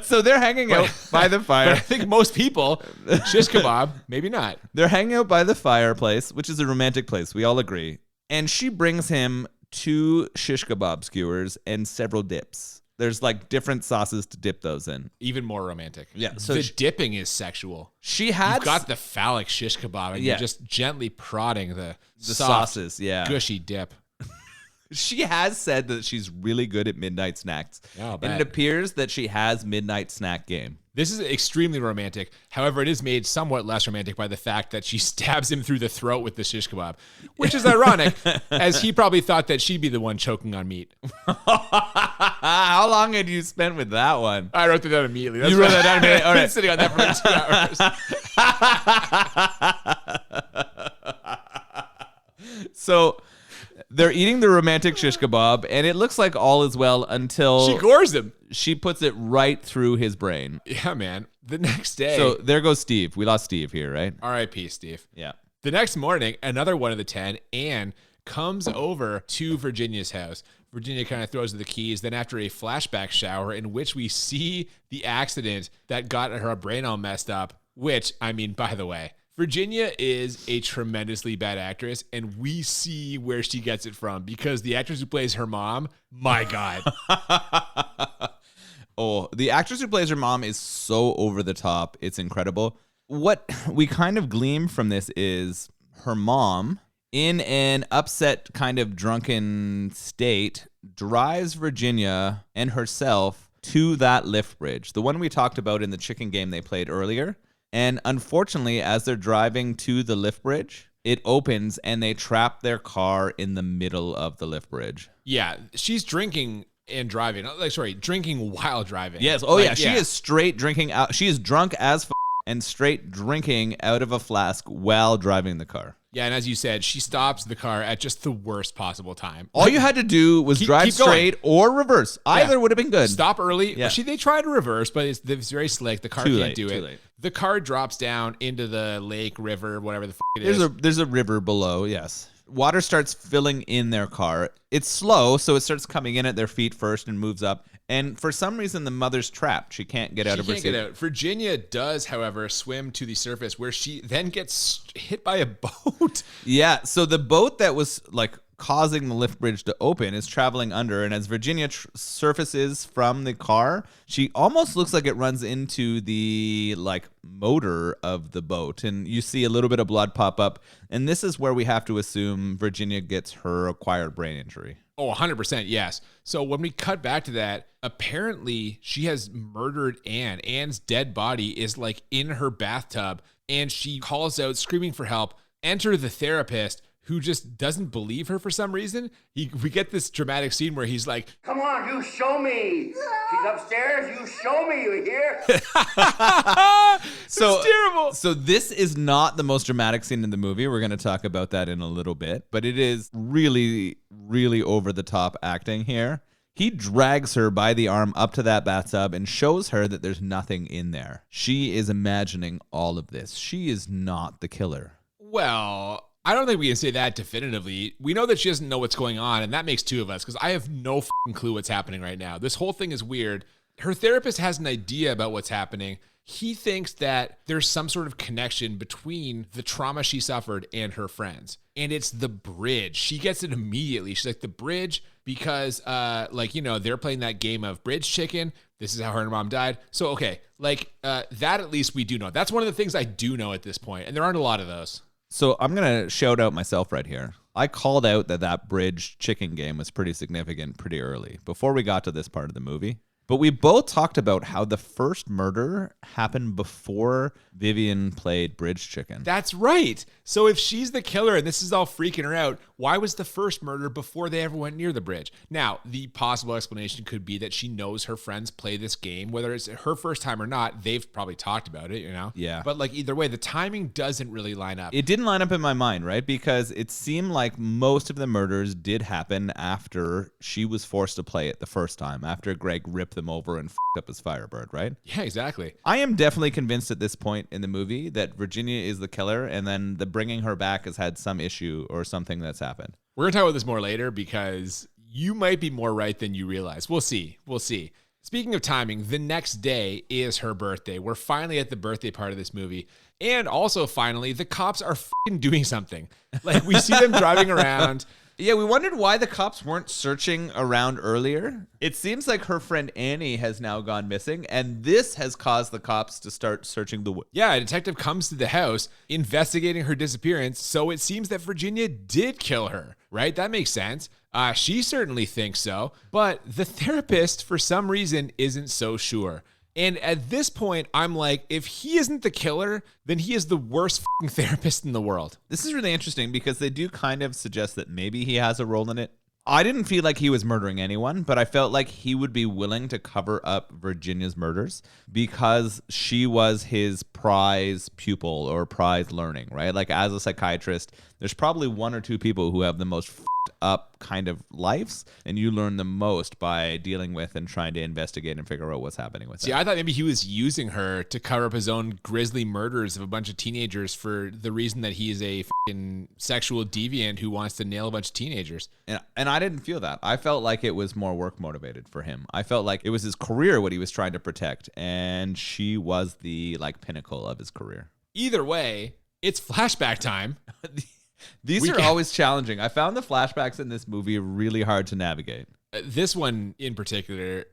So they're hanging out by the fire. But I think most people, shish kebab, maybe not. They're hanging out by the fireplace, which is a romantic place. We all agree. And she brings him 2 shish kebab skewers and several dips. There's like different sauces to dip those in. Even more romantic. Yeah. So the dipping is sexual. She had You've got the phallic shish kebab, and you're just gently prodding the soft, sauces, gushy dip. She has said that she's really good at midnight snacks. Yeah, I'll and bet. it appears that she has midnight snack game. This is extremely romantic. However, it is made somewhat less romantic by the fact that she stabs him through the throat with the shish kebab, which is ironic, as he probably thought that she'd be the one choking on meat. How long had you spent with that one? I wrote that down immediately. That's You wrote that down immediately? All I've been right. sitting on that for like 2 hours. So they're eating the romantic shish kebab, and it looks like all is well until She gores him. she puts it right through his brain. Yeah, man. The next day. So there goes Steve. We lost Steve here, right? R.I.P. Steve. Yeah. The next morning, another one of the 10, Anne, comes over to Virginia's house. Virginia kind of throws her the keys. Then after a flashback shower in which we see the accident that got her brain all messed up, which, I mean, by the way, Virginia is a tremendously bad actress, and we see where she gets it from because the actress who plays her mom, my God. Oh, the actress who plays her mom is so over the top. It's incredible. What we kind of glean from this is her mom, in an upset kind of drunken state, drives Virginia and herself to that lift bridge, the one we talked about in the chicken game they played earlier. And unfortunately, as they're driving to the lift bridge, it opens and they trap their car in the middle of the lift bridge. Yeah, she's drinking and driving. Drinking while driving. Yes. Oh, yeah. She is straight drinking out. She is drunk as and straight drinking out of a flask while driving the car. Yeah, and as you said, she stops the car at just the worst possible time. All you had to do was drive straight or reverse. Either would have been good. Stop early. Yeah. They tried to reverse, but it's very slick. The car Too can't late, do too it. late. The car drops down into the lake, river, whatever the it is. There's a river below, yes. Water starts filling in their car. It's slow, so it starts coming in at their feet first and moves up. And for some reason, the mother's trapped. She can't get out of her seat. She can't get out. Virginia does, however, swim to the surface where she then gets hit by a boat. Yeah, so the boat that was like causing the lift bridge to open is traveling under, and as Virginia surfaces from the car, she almost looks like it runs into the like motor of the boat, and you see a little bit of blood pop up, and this is where we have to assume Virginia gets her acquired brain injury. Oh, 100%, yes. So when we cut back to that, apparently she has murdered Anne. Anne's dead body is like in her bathtub, and she calls out screaming for help. Enter the therapist, who just doesn't believe her for some reason. We get this dramatic scene where he's like, "Come on, you show me. She's upstairs. You show me. You hear?" So terrible. So this is not the most dramatic scene in the movie. We're going to talk about that in a little bit, but it is really, really over the top acting here. He drags her by the arm up to that bathtub and shows her that there's nothing in there. She is imagining all of this. She is not the killer. well, I don't think we can say that definitively. We know that she doesn't know what's going on, and that makes 2 of us, because I have no clue what's happening right now. This whole thing is weird. Her therapist has an idea about what's happening. He thinks that there's some sort of connection between the trauma she suffered and her friends. And it's the bridge. She gets it immediately. She's like, the bridge, because they're playing that game of bridge chicken. This is how her mom died. So, okay, that at least we do know. That's one of the things I do know at this point, and there aren't a lot of those. So I'm going to shout out myself right here. I called out that bridge chicken game was pretty significant pretty early, before we got to this part of the movie. But we both talked about how the first murder happened before Vivian played bridge chicken. That's right. So if she's the killer and this is all freaking her out, why was the first murder before they ever went near the bridge? Now, the possible explanation could be that she knows her friends play this game. Whether it's her first time or not, they've probably talked about it, Yeah. But either way, the timing doesn't really line up. It didn't line up in my mind, right? Because it seemed like most of the murders did happen after she was forced to play it the first time, after Greg ripped them over and f***ed up his Firebird, right? Yeah, exactly. I am definitely convinced at this point in the movie that Virginia is the killer, and then the bringing her back has had some issue or something that's happened. We're going to talk about this more later because you might be more right than you realize. We'll see. Speaking of timing, the next day is her birthday. We're finally at the birthday part of this movie. And also, finally, the cops are f***ing doing something. We see them driving around. Yeah, we wondered why the cops weren't searching around earlier. It seems like her friend Annie has now gone missing, and this has caused the cops to start searching the woods. Yeah, a detective comes to the house investigating her disappearance, so it seems that Virginia did kill her, right? That makes sense. She certainly thinks so, but the therapist, for some reason, isn't so sure. And at this point, I'm like, if he isn't the killer, then he is the worst fucking therapist in the world. This is really interesting because they do kind of suggest that maybe he has a role in it. I didn't feel like he was murdering anyone, but I felt like he would be willing to cover up Virginia's murders because she was his prize pupil or prize learning, right? As a psychiatrist, there's probably one or two people who have the most up kind of lives, and you learn the most by dealing with and trying to investigate and figure out what's happening with See, I thought maybe he was using her to cover up his own grisly murders of a bunch of teenagers for the reason that he is a fucking sexual deviant who wants to nail a bunch of teenagers. And I didn't feel that. I felt like it was more work motivated for him. I felt like it was his career what he was trying to protect, and she was the pinnacle of his career. Either way, it's flashback time. These are always challenging. I found the flashbacks in this movie really hard to navigate. This one in particular,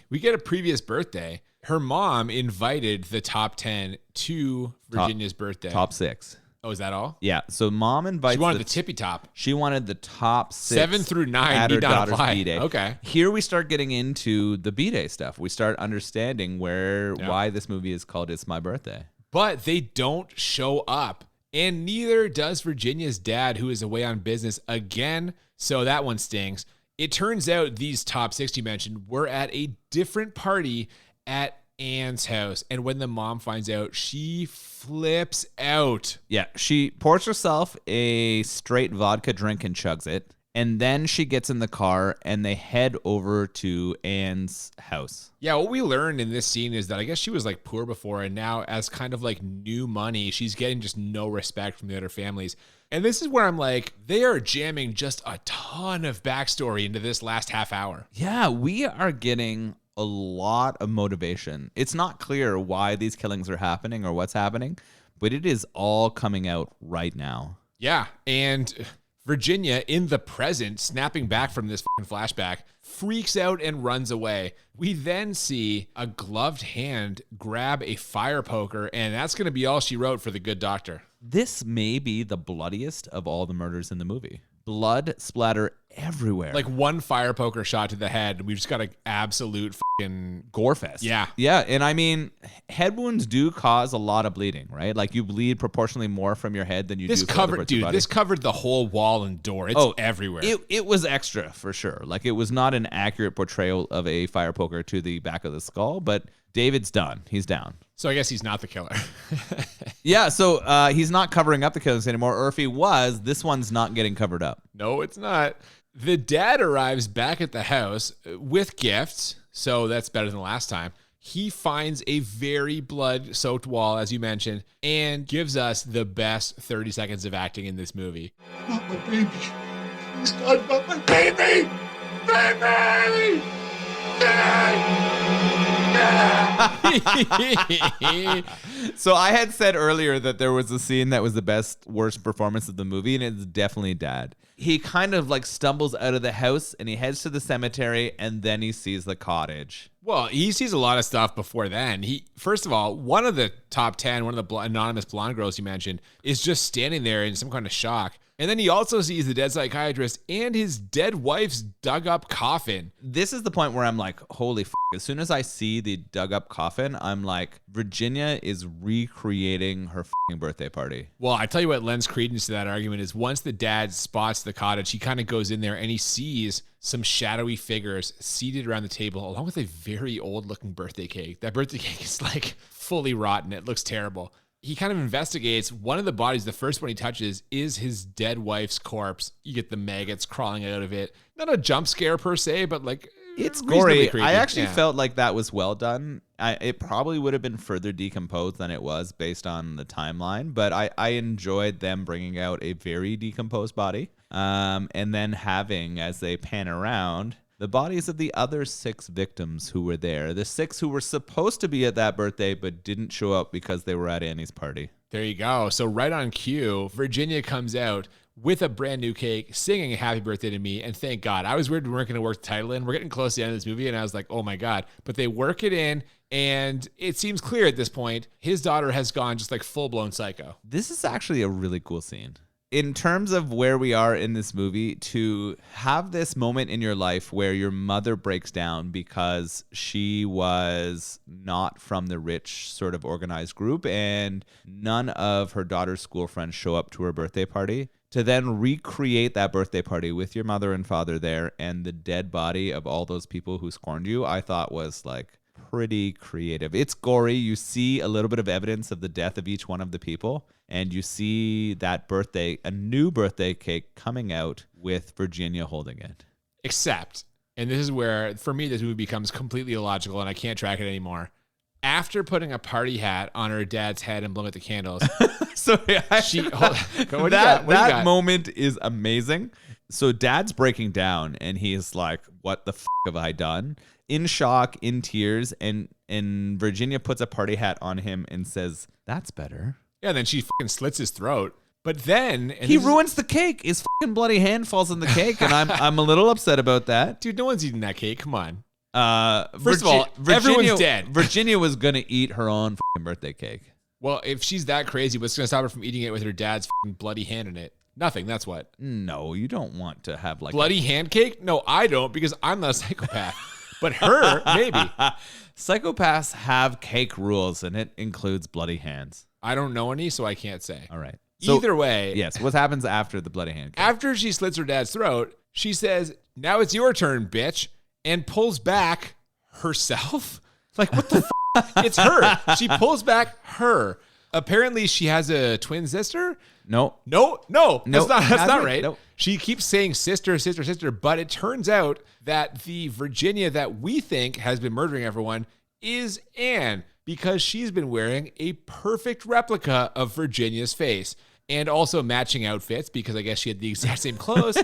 we get a previous birthday. Her mom invited the top 10 to Virginia's birthday. Top 6. Oh, is that all? Yeah. So mom invites. She wanted the tippy top. She wanted the top 6. 7 through 9 at her daughter's B-Day. Okay. Here we start getting into the B-Day stuff. We start understanding why this movie is called It's My Birthday. But they don't show up. And neither does Virginia's dad, who is away on business again. So that one stings. It turns out these top 6 you mentioned were at a different party at Anne's house. And when the mom finds out, she flips out. Yeah, she pours herself a straight vodka drink and chugs it. And then she gets in the car and they head over to Anne's house. Yeah, what we learned in this scene is that I guess she was poor before, and now as kind of new money, she's getting just no respect from the other families. And this is where I'm like, they are jamming just a ton of backstory into this last half hour. Yeah, we are getting a lot of motivation. It's not clear why these killings are happening or what's happening, but it is all coming out right now. Yeah, and Virginia, in the present, snapping back from this flashback, freaks out and runs away. We then see a gloved hand grab a fire poker, and that's going to be all she wrote for the good doctor. This may be the bloodiest of all the murders in the movie. Blood splatter everywhere. One fire poker shot to the head. We've just got an absolute fucking gore fest. Yeah. Yeah. And I mean, head wounds do cause a lot of bleeding, right? You bleed proportionally more from your head than you do from other parts of your body. This covered the whole wall and door. It's everywhere. It was extra for sure. It was not an accurate portrayal of a fire poker to the back of the skull, but David's done. He's down. So I guess he's not the killer. Yeah, so he's not covering up the killings anymore, or if he was, this one's not getting covered up. No, it's not. The dad arrives back at the house with gifts, so that's better than last time. He finds a very blood-soaked wall, as you mentioned, and gives us the best 30 seconds of acting in this movie. Not my baby. Please, God, not my baby! Baby! Baby! So I had said earlier that there was a scene that was the worst performance of the movie, and it's definitely Dad. He kind of like stumbles out of the house and he heads to the cemetery, and then he sees the cottage. Well, he sees a lot of stuff before then. First of all, one of the top 10, one of the anonymous blonde girls you mentioned, is just standing there in some kind of shock. And then he also sees the dead psychiatrist and his dead wife's dug up coffin. This is the point where I'm like, holy f***. As soon as I see the dug up coffin, I'm like, Virginia is recreating her f***ing birthday party. Well, I tell you what lends credence to that argument is once the dad spots the cottage, he kind of goes in there and he sees some shadowy figures seated around the table along with a very old looking birthday cake. That birthday cake is like fully rotten. It looks terrible. He kind of investigates one of the bodies. The first one he touches is his dead wife's corpse. You get the maggots crawling out of it. Not a jump scare per se, but like it's reasonably gory. creepy. I actually felt like that was well done. It probably would have been further decomposed than it was based on the timeline, but I enjoyed them bringing out a very decomposed body, and then having, as they pan around, the bodies of the other 6 victims who were there. The 6 who were supposed to be at that birthday but didn't show up because they were at Annie's party. There you go. So right on cue, Virginia comes out with a brand new cake, singing happy birthday to me. And thank God. I was worried we weren't going to work the title in. We're getting close to the end of this movie. And I was like, oh my God. But they work it in. And it seems clear at this point, his daughter has gone just like full blown psycho. This is actually a really cool scene. In terms of where we are in this movie, to have this moment in your life where your mother breaks down because she was not from the rich sort of organized group and none of her daughter's school friends show up to her birthday party, to then recreate that birthday party with your mother and father there and the dead body of all those people who scorned you, I thought was like pretty creative. It's gory. You see a little bit of evidence of the death of each one of the people, and you see that a new birthday cake coming out with Virginia holding it. Except, and this is where, for me, this movie becomes completely illogical and I can't track it anymore. After putting a party hat on her dad's head and blowing out the candles, Sorry, that moment is amazing. So Dad's breaking down and he's like, what the f*** have I done? In shock, in tears, and Virginia puts a party hat on him and says, that's better. Yeah, then she fucking slits his throat. But then he ruins the cake. His fucking bloody hand falls in the cake, and I'm a little upset about that. Dude, no one's eating that cake. Come on. First of all, everyone's dead. Virginia was gonna eat her own fucking birthday cake. Well, if she's that crazy, what's gonna stop her from eating it with her dad's fucking bloody hand in it? Nothing. That's what. No, you don't want to have like bloody hand cake. No, I don't, because I'm not a psychopath. But her, maybe. Psychopaths have cake rules, and it includes bloody hands. I don't know any, so I can't say. All right. So, either way. Yes. What happens after the bloody hand cake? After she slits her dad's throat, she says, now it's your turn, bitch, and pulls back herself. Like, what the f***? It's her. She pulls back her. Apparently, she has a twin sister. No. That's not right. Nope. She keeps saying sister, sister, sister, but it turns out that the Virginia that we think has been murdering everyone is Anne, because she's been wearing a perfect replica of Virginia's face and also matching outfits, because I guess she had the exact same clothes.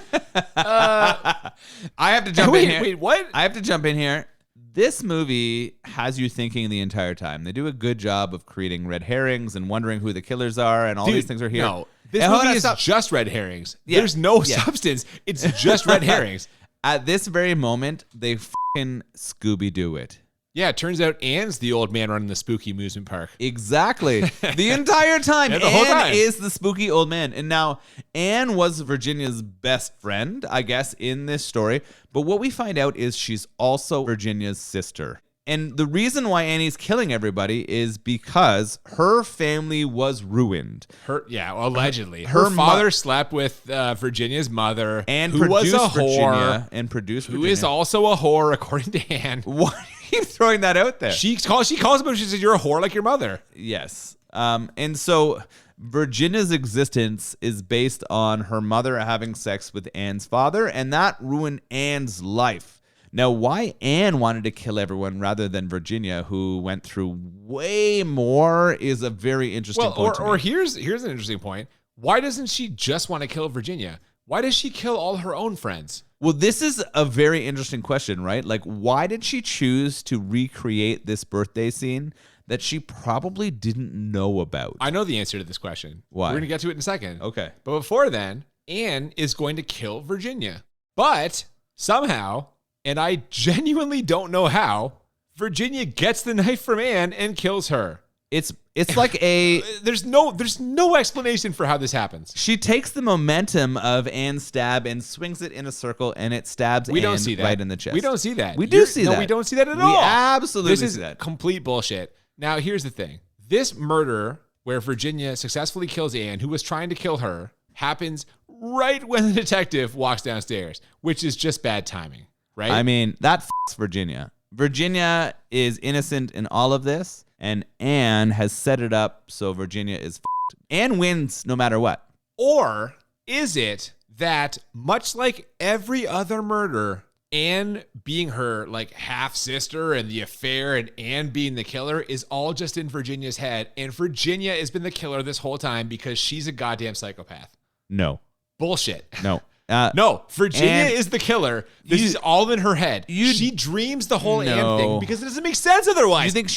I have to jump in here. Wait, what? I have to jump in here. This movie has you thinking the entire time. They do a good job of creating red herrings and wondering who the killers are, and all these things are here. No, this movie is just red herrings. Yeah. There's no substance. It's just red herrings. At this very moment, they fucking Scooby-Doo it. Yeah, it turns out Anne's the old man running the spooky amusement park. Exactly. The entire time, the whole time. is the spooky old man. And now, Anne was Virginia's best friend, I guess, in this story. But what we find out is she's also Virginia's sister. And the reason why Annie's killing everybody is because her family was ruined. Allegedly. Her father slept with Virginia's mother, and who was a whore, who is also a whore, according to Anne. What? Keep throwing that out there. She calls him. She says, "You're a whore like your mother." Yes. And so Virginia's existence is based on her mother having sex with Anne's father, and that ruined Anne's life. Now, why Anne wanted to kill everyone rather than Virginia, who went through way more, is a very interesting point. Or here's an interesting point. Why doesn't she just want to kill Virginia? Why does she kill all her own friends? Well, this is a very interesting question, right? Like, why did she choose to recreate this birthday scene that she probably didn't know about? I know the answer to this question. Why? We're going to get to it in a second. Okay. But before then, Anne is going to kill Virginia. But somehow, and I genuinely don't know how, Virginia gets the knife from Anne and kills her. It's like there's no explanation for how this happens. She takes the momentum of Anne's stab and swings it in a circle, and it stabs We Anne don't see that. right in the chest. We don't see that. We do see that. No, we don't see that at We all. absolutely This see is that. complete bullshit. Now, here's the thing. This murder where Virginia successfully kills Anne, who was trying to kill her, happens right when the detective walks downstairs, which is just bad timing, right? I mean, that f***s Virginia. Virginia is innocent in all of this, and Anne has set it up so Virginia is f***ed. Anne wins no matter what. Or is it that, much like every other murder, Anne being her like half sister and the affair and Anne being the killer is all just in Virginia's head, and Virginia has been the killer this whole time because she's a goddamn psychopath? No. Bullshit. No. No, Virginia Anne- is the killer. This is all in her head. She dreams the whole Anne No. thing because it doesn't make sense otherwise. You think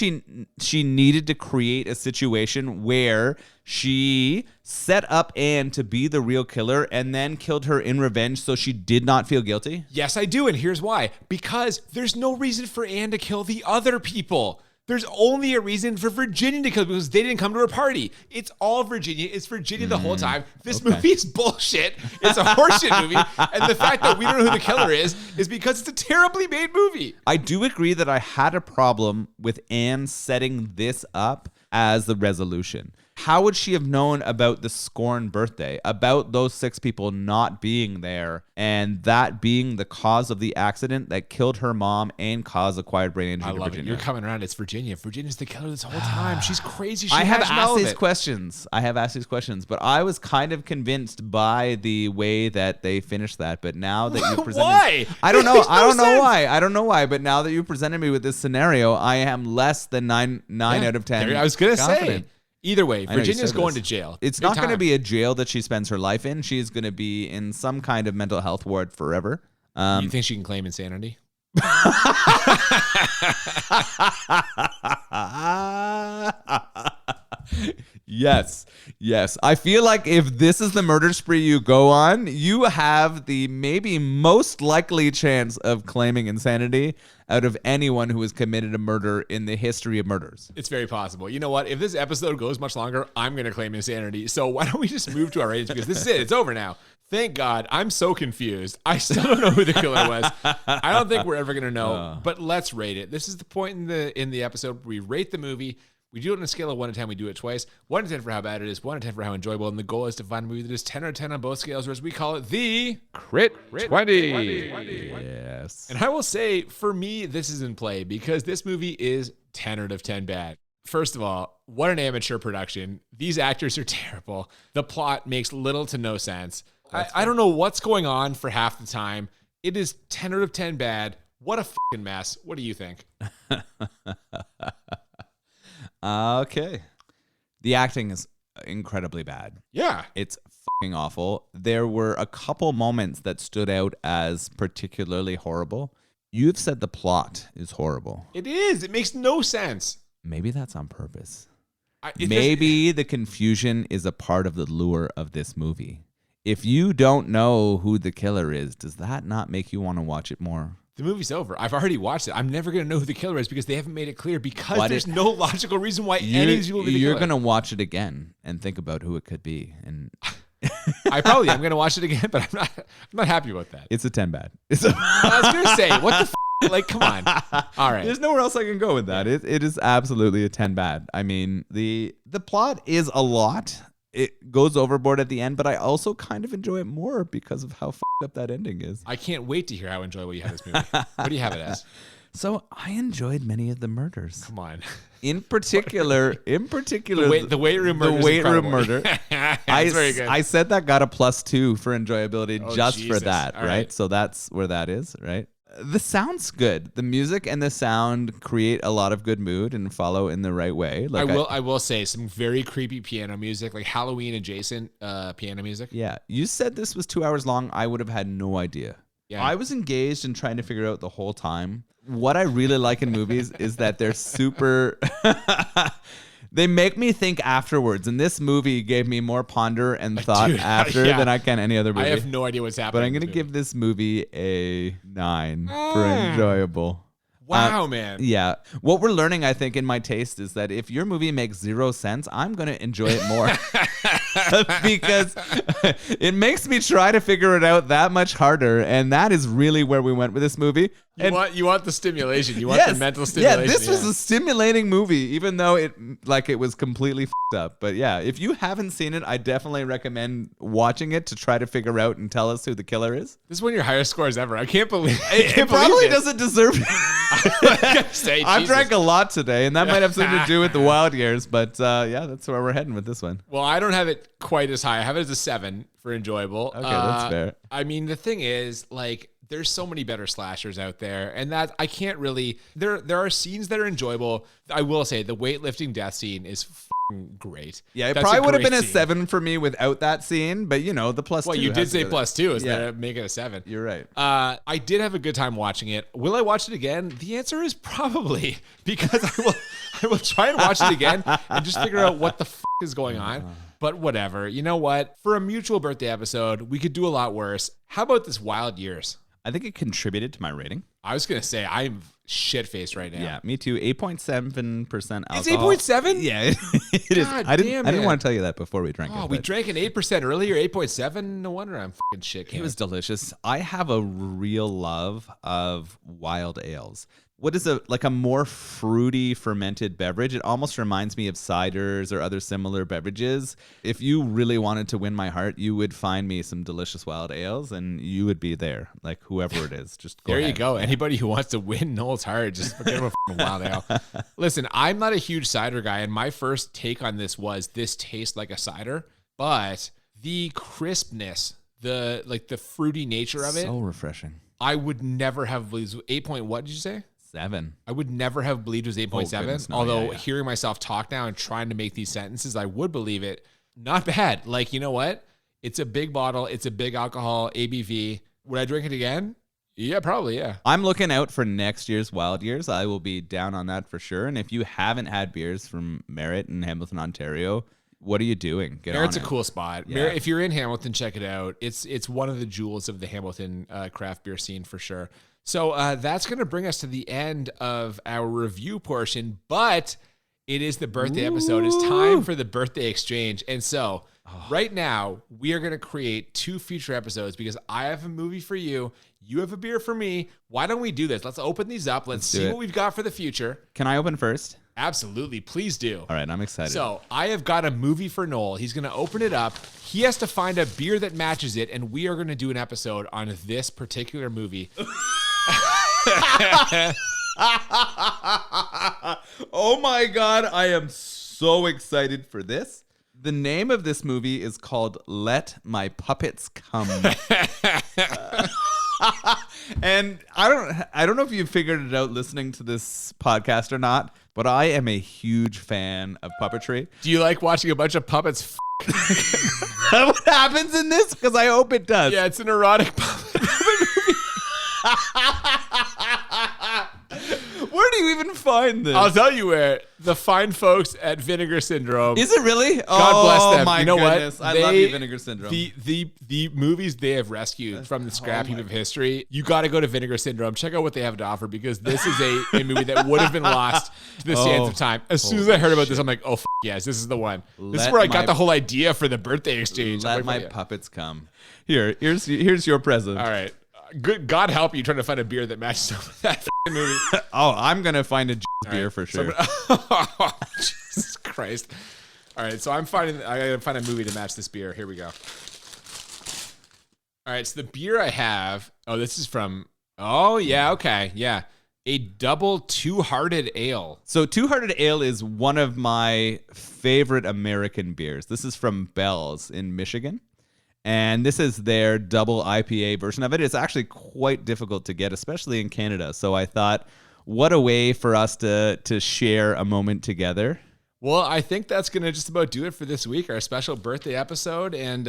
she needed to create a situation where she set up Anne to be the real killer and then killed her in revenge so she did not feel guilty? Yes, I do, and here's why. Because there's no reason for Anne to kill the other people. There's only a reason for Virginia to kill because they didn't come to her party. It's all Virginia. It's Virginia the whole time. This movie is bullshit. It's a horseshit movie. And the fact that we don't know who the killer is because it's a terribly made movie. I do agree that I had a problem with Anne setting this up as the resolution. How would she have known about the Scorn birthday, about those 6 people not being there, and that being the cause of the accident that killed her mom and caused acquired brain injury I to love Virginia? it. You're coming around. It's Virginia. Virginia's the killer this whole time. She's crazy. She I have imagined all asked of these it. questions. But I was kind of convinced by the way that they finished that. But now that you presented, Why? I don't know. It makes I no don't know sense. why. I don't know why. But now that you presented me with this scenario, I am less than nine Yeah, out of 10. I was gonna confident. say. Either way, I know you Virginia's said going this. to jail. It's Big not going to time. be a jail that she spends her life in. She's going to be in some kind of mental health ward forever. You think she can claim insanity? Yes. I feel like if this is the murder spree you go on, you have the maybe most likely chance of claiming insanity out of anyone who has committed a murder in the history of murders. It's very possible. You know what? If this episode goes much longer, I'm going to claim insanity. So why don't we just move to our ratings? Because this is it. It's over now. Thank God. I'm so confused. I still don't know who the killer was. I don't think we're ever going to know. But let's rate it. This is the point in the episode where we rate the movie. We do it on a scale of 1 to 10. We do it twice. 1 to 10 for how bad it is. 1 to 10 for how enjoyable. And the goal is to find a movie that is 10 out of 10 on both scales, or as we call it, the Crit 20. Yes. And I will say, for me, this is in play because this movie is 10 out of 10 bad. First of all, what an amateur production. These actors are terrible. The plot makes little to no sense. I don't know what's going on for half the time. It is 10 out of 10 bad. What a fucking mess. What do you think? Okay. The acting is incredibly bad. Yeah. It's fucking awful. There were a couple moments that stood out as particularly horrible. You've said the plot is horrible. It is. It makes no sense. Maybe that's on purpose. It Maybe the confusion is a part of the lure of this movie. If you don't know who the killer is, does that not make you want to watch it more? The movie's over. I've already watched it. I'm never going to know who the killer is because they haven't made it clear because But there's no logical reason why any of these people will be the You're killer. going to watch it again and think about who it could be. And I probably am going to watch it again, but I'm not happy about that. it's a 10 bad. I was going to say, what the like, come on. All right. There's nowhere else I can go with that. It is absolutely a 10 bad. I mean, the plot is a lot. It goes overboard at the end, but I also kind of enjoy it more because of how fucked up that ending is. I can't wait to hear how enjoyable you have this movie. What do you have it as? So I enjoyed many of the murders. Come on. In particular, The weight room murder. The weight room murder. That's very good. I said that got a +2 for enjoyability just Jesus. for that, All right? right. So that's where that is, right? The sound's good. The music and the sound create a lot of good mood and follow in the right way. Like I will say some very creepy piano music, like Halloween adjacent piano music. Yeah. You said this was 2 hours long. I would have had no idea. Yeah. I was engaged in trying to figure out the whole time. What I really like in movies is that they're super... They make me think afterwards, and this movie gave me more ponder and thought after than I can any other movie. I have no idea what's happening. But I'm going to give this movie a 9 for enjoyable. Wow, man. Yeah. What we're learning, I think, in my taste is that if your movie makes 0 sense, I'm going to enjoy it more. Because it makes me try to figure it out that much harder. And that is really where we went with this movie. You want the stimulation. You want the mental stimulation. Yeah, this was a stimulating movie, even though it was completely f***ed up. But yeah, if you haven't seen it, I definitely recommend watching it to try to figure out and tell us who the killer is. This is one of your highest scores ever. I can't believe it. Probably doesn't deserve it. I've drank a lot today, and that might have something to do with the wild years. But yeah, that's where we're heading with this one. Well, I don't have it quite as high. I have it as a 7 for enjoyable. Okay, that's fair. I mean, the thing is, like, there's so many better slashers out there, and that I can't really. There are scenes that are enjoyable. I will say the weightlifting death scene is fucking great. Yeah, it probably would have been a 7 for me without that scene, but the plus 2. Well, you did say plus 2 is that make it a 7. You're right. I did have a good time watching it. Will I watch it again? The answer is probably, because I will try and watch it again and just figure out what the is going on. But whatever. You know what? For a mutual birthday episode, we could do a lot worse. How about this Wild Years? I think it contributed to my rating. I was going to say, I'm shit-faced right now. Yeah, me too. 8.7% alcohol. It's 8.7? Yeah, it is. I didn't want to tell you that before we drank it. Oh, we drank an 8% earlier, 8.7? No wonder I'm fucking shit. It was delicious. I have a real love of wild ales. What is a more fruity fermented beverage? It almost reminds me of ciders or other similar beverages. If you really wanted to win my heart, you would find me some delicious wild ales, and you would be there. Like, whoever it is, just go there ahead. You go. Anybody who wants to win Noel's heart, just forget about wild ale. Listen, I'm not a huge cider guy, and my first take on this was this tastes like a cider, but the crispness, the fruity nature of it, so refreshing. I would never have believed. 8 what did you say? 7. I would never have believed it was 8.7. No, although hearing myself talk now and trying to make these sentences, I would believe it. Not bad. Like, you know what? It's a big bottle. It's a big alcohol ABV. Would I drink it again? Yeah, probably. Yeah. I'm looking out for next year's Wild Years. I will be down on that for sure. And if you haven't had beers from Merit in Hamilton, Ontario, what are you doing? Merit's a cool spot. Yeah. Merit, if you're in Hamilton, check it out. It's one of the jewels of the Hamilton craft beer scene for sure. So that's going to bring us to the end of our review portion, but it is the birthday episode. It's time for the birthday exchange. And so right now, we are going to create 2 future episodes because I have a movie for you. You have a beer for me. Why don't we do this? Let's open these up. Let's see what we've got for the future. Can I open first? Absolutely. Please do. All right. I'm excited. So I have got a movie for Noel. He's going to open it up. He has to find a beer that matches it, and we are going to do an episode on this particular movie. Oh my God. I am so excited for this. The name of this movie is called Let My Puppets Come. And I don't know if you figured it out listening to this podcast or not, but I am a huge fan of puppetry. Do you like watching a bunch of puppets? What happens in this? Because I hope it does. Yeah, it's an erotic puppet movie. Where do you even find this? I'll tell you where. The fine folks at Vinegar Syndrome. Is it really? God bless them. My you know goodness. what? I love you, Vinegar Syndrome. The movies they have rescued from the scrap heap of history, you got to go to Vinegar Syndrome. Check out what they have to offer because this is a movie that would have been lost to the sands of time. As soon as I heard about this, I'm like, oh, yes, this is the one. This is where I got the whole idea for the birthday exchange. Let my puppets come. Here's your present. All right. Good God help you trying to find a beer that matches up with that movie. Oh, I'm going to find a beer for sure. Oh, Jesus Christ. All right, so I gotta find a movie to match this beer. Here we go. All right, so the beer I have, this is from, a double Two-Hearted Ale. So Two-Hearted Ale is one of my favorite American beers. This is from Bell's in Michigan. And this is their double IPA version of it. It's actually quite difficult to get, especially in Canada. So I thought, what a way for us to share a moment together. Well, I think that's going to just about do it for this week, our special birthday episode. And,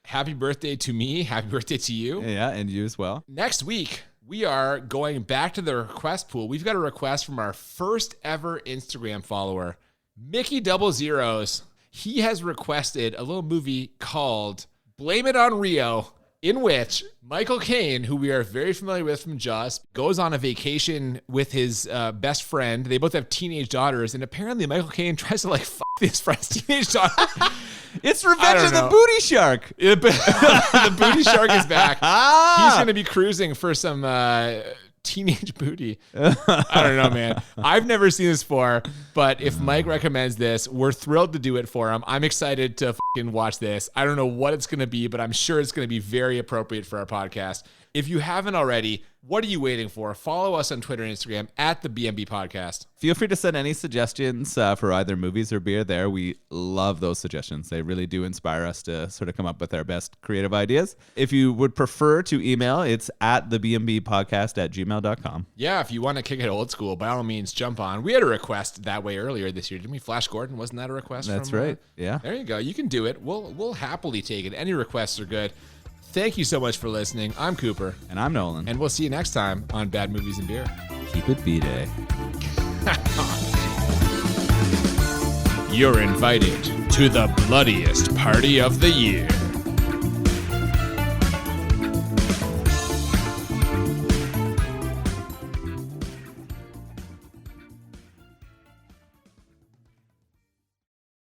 Happy birthday to me. Happy birthday to you. Yeah, and you as well. Next week, we are going back to the request pool. We've got a request from our first ever Instagram follower, Mickey 00. He has requested a little movie called Blame It on Rio, in which Michael Caine, who we are very familiar with from Jaws, goes on a vacation with his best friend. They both have teenage daughters, and apparently Michael Caine tries to fuck his friend's teenage daughter. It's Revenge of the Booty Shark. The booty shark is back. He's going to be cruising for some teenage booty. I don't know, man. I've never seen this before, but if Mike recommends this, we're thrilled to do it for him. I'm excited to fucking watch this. I don't know what it's going to be, but I'm sure it's going to be very appropriate for our podcast. If you haven't already, what are you waiting for? Follow us on Twitter and Instagram at the BMB Podcast. Feel free to send any suggestions for either movies or beer there. We love those suggestions. They really do inspire us to sort of come up with our best creative ideas. If you would prefer to email, it's at thebmbpodcast@gmail.com. Yeah, if you want to kick it old school, by all means, jump on. We had a request that way earlier this year, didn't we? Flash Gordon, wasn't that a request? That's right. Yeah. There you go. You can do it. We'll happily take it. Any requests are good. Thank you so much for listening. I'm Cooper. And I'm Nolan. And we'll see you next time on Bad Movies and Beer. Keep it B-Day. You're invited to the bloodiest party of the year.